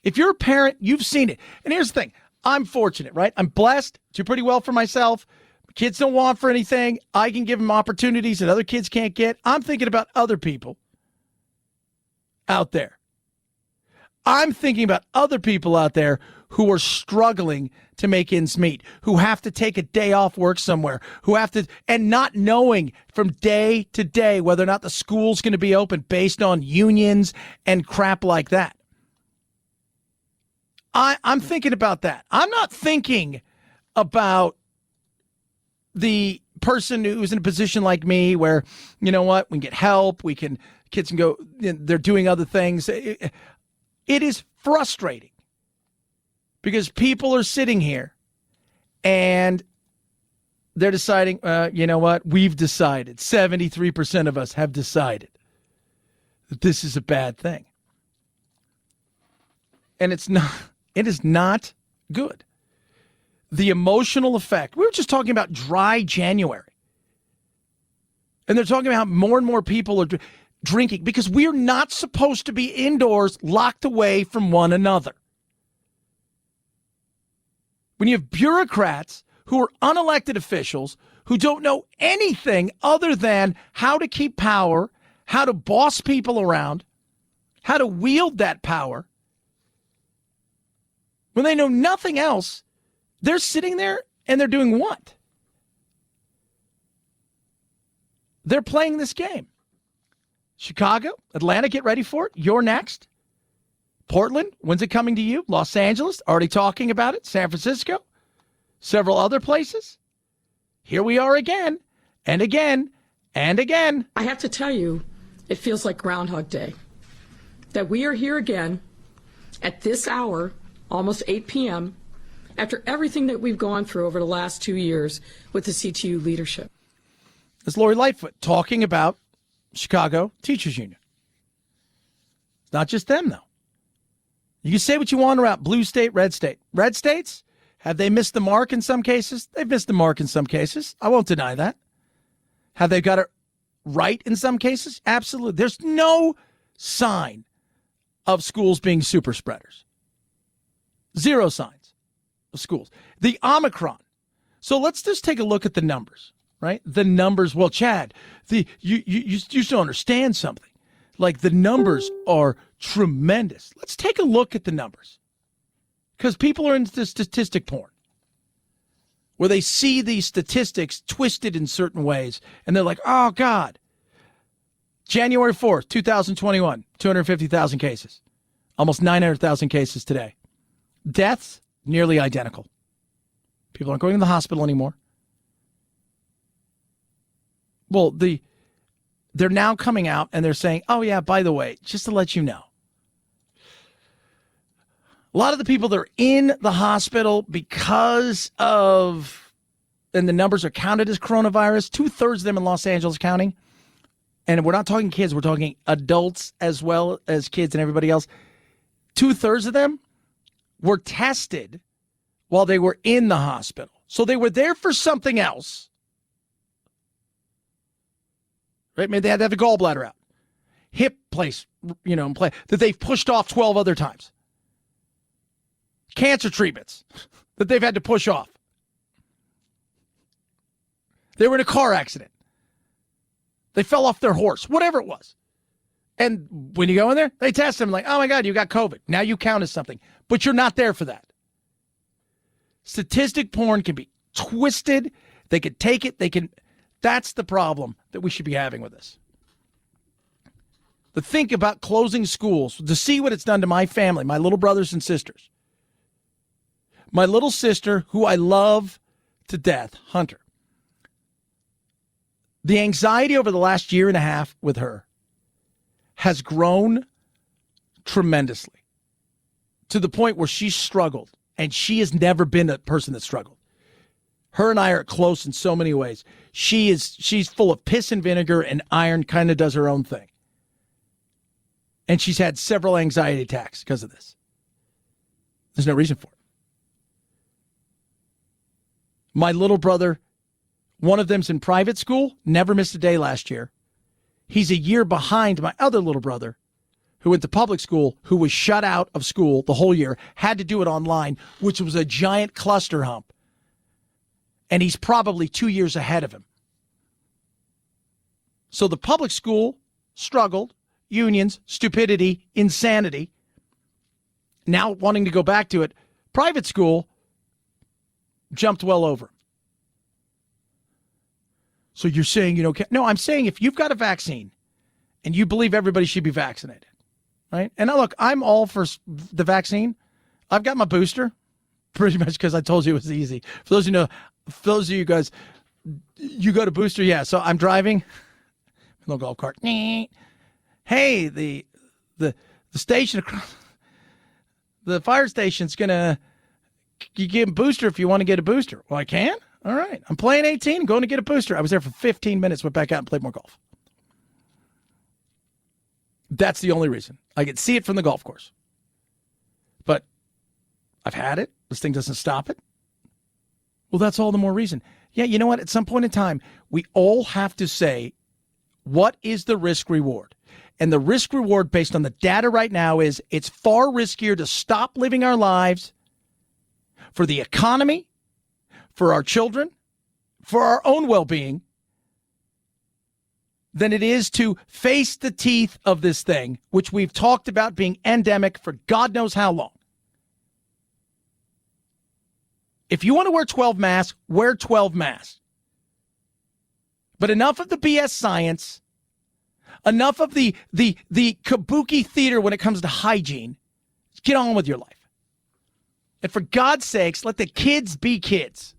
If you're a parent, you've seen it. And here's the thing. I'm fortunate, right? I'm blessed. Do pretty well for myself. Kids don't want for anything. I can give them opportunities that other kids can't get. I'm thinking about other people out there. I'm thinking about other people out there who are struggling to make ends meet, who have to take a day off work somewhere, who have to, and not knowing from day to day whether or not the school's going to be open based on unions and crap like that. I'm thinking about that. I'm not thinking about the person who's in a position like me where, you know what, we can get help, kids can go, they're doing other things. It is frustrating because people are sitting here and they're deciding, you know what, we've decided, 73% of us have decided that this is a bad thing. And it is not good. The emotional effect. We were just talking about dry January. And they're talking about more and more people are drinking because we're not supposed to be indoors locked away from one another. When you have bureaucrats who are unelected officials who don't know anything other than how to keep power, how to boss people around, how to wield that power, when they know nothing else, they're sitting there and they're doing what? They're playing this game. Chicago, Atlanta, get ready for it. You're next. Portland, when's it coming to you? Los Angeles, already talking about it. San Francisco, several other places. Here we are again, and again, and again. I have to tell you, it feels like Groundhog Day. That we are here again at this hour, almost 8 p.m., after everything that we've gone through over the last 2 years with the CTU leadership. It's Lori Lightfoot talking about Chicago Teachers Union. It's not just them, though. You can say what you want about blue state, red state. Red states, have they missed the mark in some cases? They've missed the mark in some cases. I won't deny that. Have they got it right in some cases? Absolutely. There's no sign of schools being super spreaders. Zero signs of schools. The Omicron. So let's just take a look at the numbers, right? The numbers. Well, Chad, you still understand something. Like the numbers are tremendous. Let's take a look at the numbers because people are into statistic porn. where they see these statistics twisted in certain ways, and they're like, oh, God. January 4th, 2021, 250,000 cases. Almost 900,000 cases today. Deaths, nearly identical. People aren't going to the hospital anymore. Well, they're now coming out and they're saying, oh, yeah, by the way, just to let you know, a lot of the people that are in the hospital because of, and the numbers are counted as coronavirus, 2/3 of them in Los Angeles County. And we're not talking kids, we're talking adults as well as kids and everybody else. 2/3 of them were tested while they were in the hospital. So they were there for something else. Right? Maybe they had to have the gallbladder out. Hip place, in play that they've pushed off 12 other times. Cancer treatments that they've had to push off. They were in a car accident. They fell off their horse, whatever it was. And when you go in there, they test them like, oh my God, you got COVID. Now you count as something, but you're not there for that. Statistic porn can be twisted. They can take it. That's the problem that we should be having with this. To think about closing schools, to see what it's done to my family, my little brothers and sisters. My little sister, who I love to death, Hunter. The anxiety over the last year and a half with her has grown tremendously to the point where she struggled, and she has never been a person that struggled. Her and I are close in so many ways. She's full of piss and vinegar, and iron kind of does her own thing. And she's had several anxiety attacks because of this. There's no reason for it. My little brother, one of them's in private school, never missed a day last year. He's a year behind my other little brother, who went to public school, who was shut out of school the whole year, had to do it online, which was a giant cluster hump. And he's probably 2 years ahead of him. So the public school struggled, unions, stupidity, insanity. Now wanting to go back to it, private school jumped well over. So you're saying, no, I'm saying if you've got a vaccine and you believe everybody should be vaccinated, right? And now look, I'm all for the vaccine. I've got my booster pretty much because I told you it was easy. For those of you guys, you go to booster. Yeah. So I'm driving little golf cart. Hey, the station across the fire station's you get a booster if you want to get a booster. Well, I can. All right. I'm playing 18, going to get a booster. I was there for 15 minutes, went back out and played more golf. That's the only reason. I could see it from the golf course. But I've had it. This thing doesn't stop it. Well, that's all the more reason. Yeah, you know what? At some point in time, we all have to say, what is the risk reward? And the risk reward based on the data right now is it's far riskier to stop living our lives for the economy, for our children, for our own well-being, than it is to face the teeth of this thing, which we've talked about being endemic for God knows how long. If you want to wear 12 masks, wear 12 masks. But enough of the BS science, enough of the kabuki theater when it comes to hygiene. Get on with your life. And for God's sakes, let the kids be kids.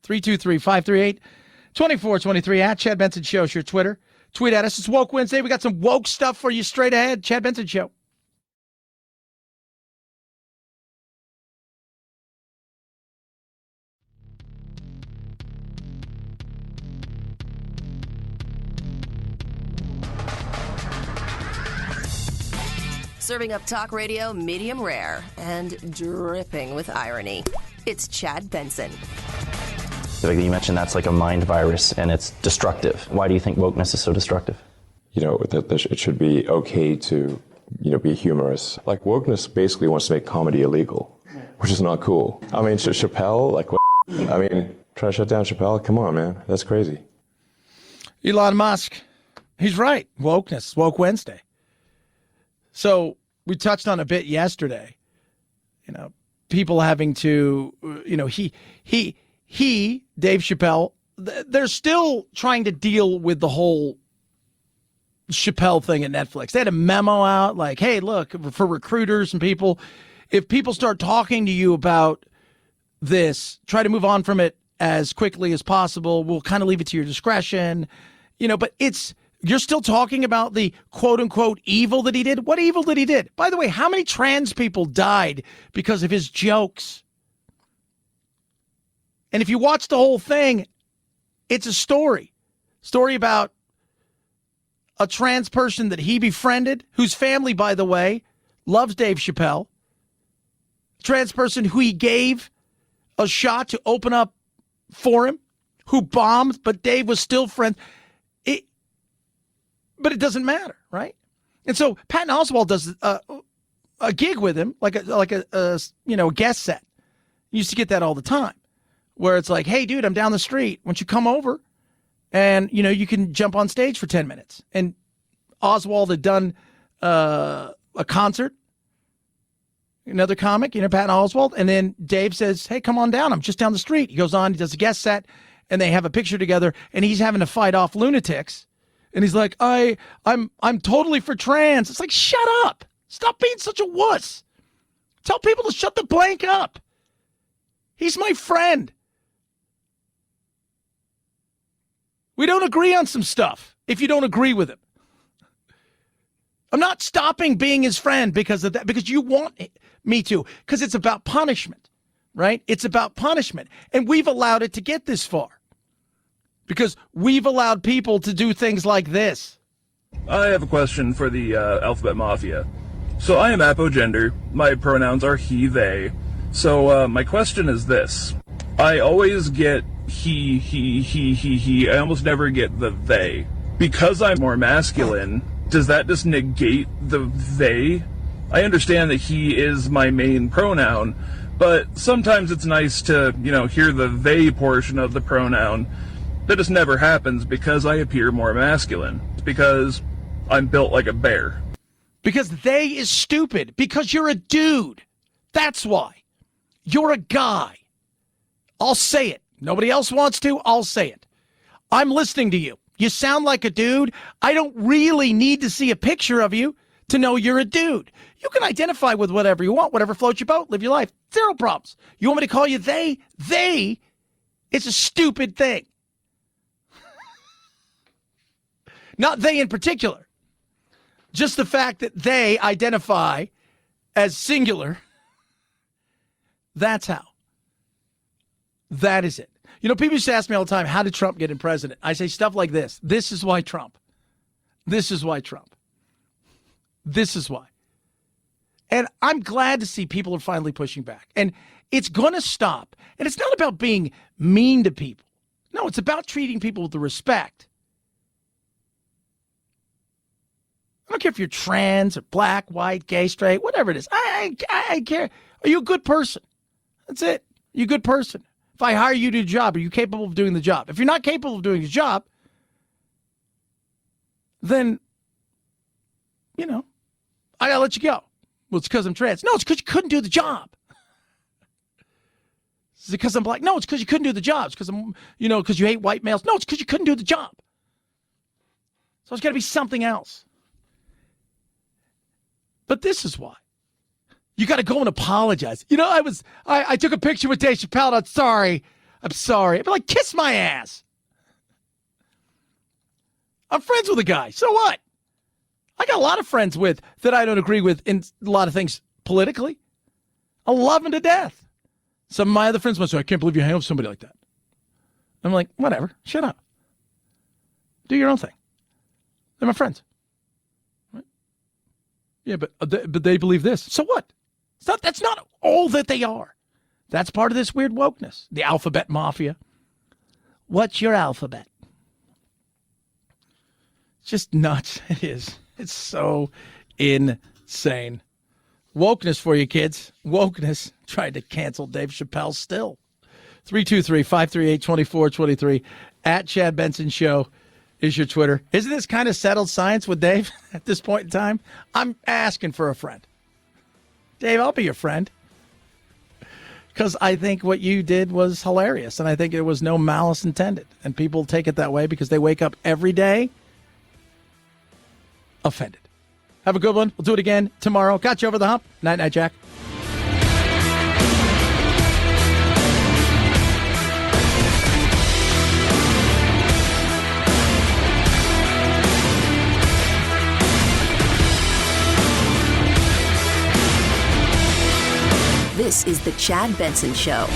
323-538-2423 at Chad Benson Show is your Twitter. Tweet at us. It's Woke Wednesday. We got some woke stuff for you straight ahead. Chad Benson Show. Serving up talk radio medium rare and dripping with irony. It's Chad Benson. Like you mentioned, that's like a mind virus and it's destructive. Why do you think wokeness is so destructive? It should be okay to, be humorous. Like wokeness basically wants to make comedy illegal, which is not cool. I mean, Chappelle, try to shut down Chappelle? Come on, man. That's crazy. Elon Musk, he's right. Wokeness, Woke Wednesday. So we touched on a bit yesterday, people having to, Dave Chappelle, they're still trying to deal with the whole Chappelle thing at Netflix. They had a memo out like, hey, look, for recruiters and people, if people start talking to you about this, try to move on from it as quickly as possible. We'll kind of leave it to your discretion, but you're still talking about the quote unquote evil that he did. What evil did he did? By the way, how many trans people died because of his jokes? And if you watch the whole thing, it's a story about a trans person that he befriended, whose family, by the way, loves Dave Chappelle. A trans person who he gave a shot to open up for him, who bombed, but Dave was still friends. But it doesn't matter, right? And so Patton Oswalt does a gig with him, like a guest set. You used to get that all the time, where it's like, hey, dude, I'm down the street. Why don't you come over? And, you can jump on stage for 10 minutes. And Oswald had done a concert, another comic, Patton Oswalt. And then Dave says, hey, come on down. I'm just down the street. He goes on, he does a guest set, and they have a picture together, and he's having to fight off lunatics. And he's like, I'm totally for trans. It's like, shut up. Stop being such a wuss. Tell people to shut the blank up. He's my friend. We don't agree on some stuff if you don't agree with him. I'm not stopping being his friend because of that, because you want me to, because it's about punishment, right? It's about punishment. And we've allowed it to get this far because we've allowed people to do things like this. I have a question for the Alphabet Mafia. So I am apogender. My pronouns are he, they. So my question is this. I always get he. I almost never get the they. Because I'm more masculine, does that just negate the they? I understand that he is my main pronoun, but sometimes it's nice to, hear the they portion of the pronoun. That just never happens because I appear more masculine. It's because I'm built like a bear. Because they is stupid. Because you're a dude. That's why. You're a guy. I'll say it. Nobody else wants to. I'll say it. I'm listening to you. You sound like a dude. I don't really need to see a picture of you to know you're a dude. You can identify with whatever you want, whatever floats your boat, live your life. Zero problems. You want me to call you they? They is a stupid thing. Not they in particular. Just the fact that they identify as singular. That's how. That is it. People used to ask me all the time, how did Trump get in president? I say stuff like this. This is why Trump. This is why Trump. This is why. And I'm glad to see people are finally pushing back. And it's going to stop. And it's not about being mean to people. No, it's about treating people with the respect. I don't care if you're trans or black, white, gay, straight, whatever it is. I care. Are you a good person? That's it. You're a good person. If I hire you to do the job, are you capable of doing the job? If you're not capable of doing the job, then, I got to let you go. Well, it's because I'm trans. No, it's because you couldn't do the job. Is it because I'm black? No, it's because you couldn't do the job. It's because I'm, because you hate white males. No, it's because you couldn't do the job. So it's got to be something else. But this is why. You got to go and apologize. I took a picture with Dave Chappelle. I'm sorry. I'd be like, kiss my ass. I'm friends with a guy. So what? I got a lot of friends that I don't agree with in a lot of things politically. I love him to death. Some of my other friends must say, I can't believe you hang with somebody like that. I'm like, whatever. Shut up. Do your own thing. They're my friends. Right? Yeah, but they believe this. So what? That's not all that they are. That's part of this weird wokeness. The alphabet mafia. What's your alphabet? It's just nuts. It is. It's so insane. Wokeness for you, kids. Wokeness. Tried to cancel Dave Chappelle still. 323-538-2423. At Chad Benson Show is your Twitter. Isn't this kind of settled science with Dave at this point in time? I'm asking for a friend. Dave, I'll be your friend. Because I think what you did was hilarious, and I think it was no malice intended. And people take it that way because they wake up every day offended. Have a good one. We'll do it again tomorrow. Got you over the hump. Night, night, Jack. This is The Chad Benson Show.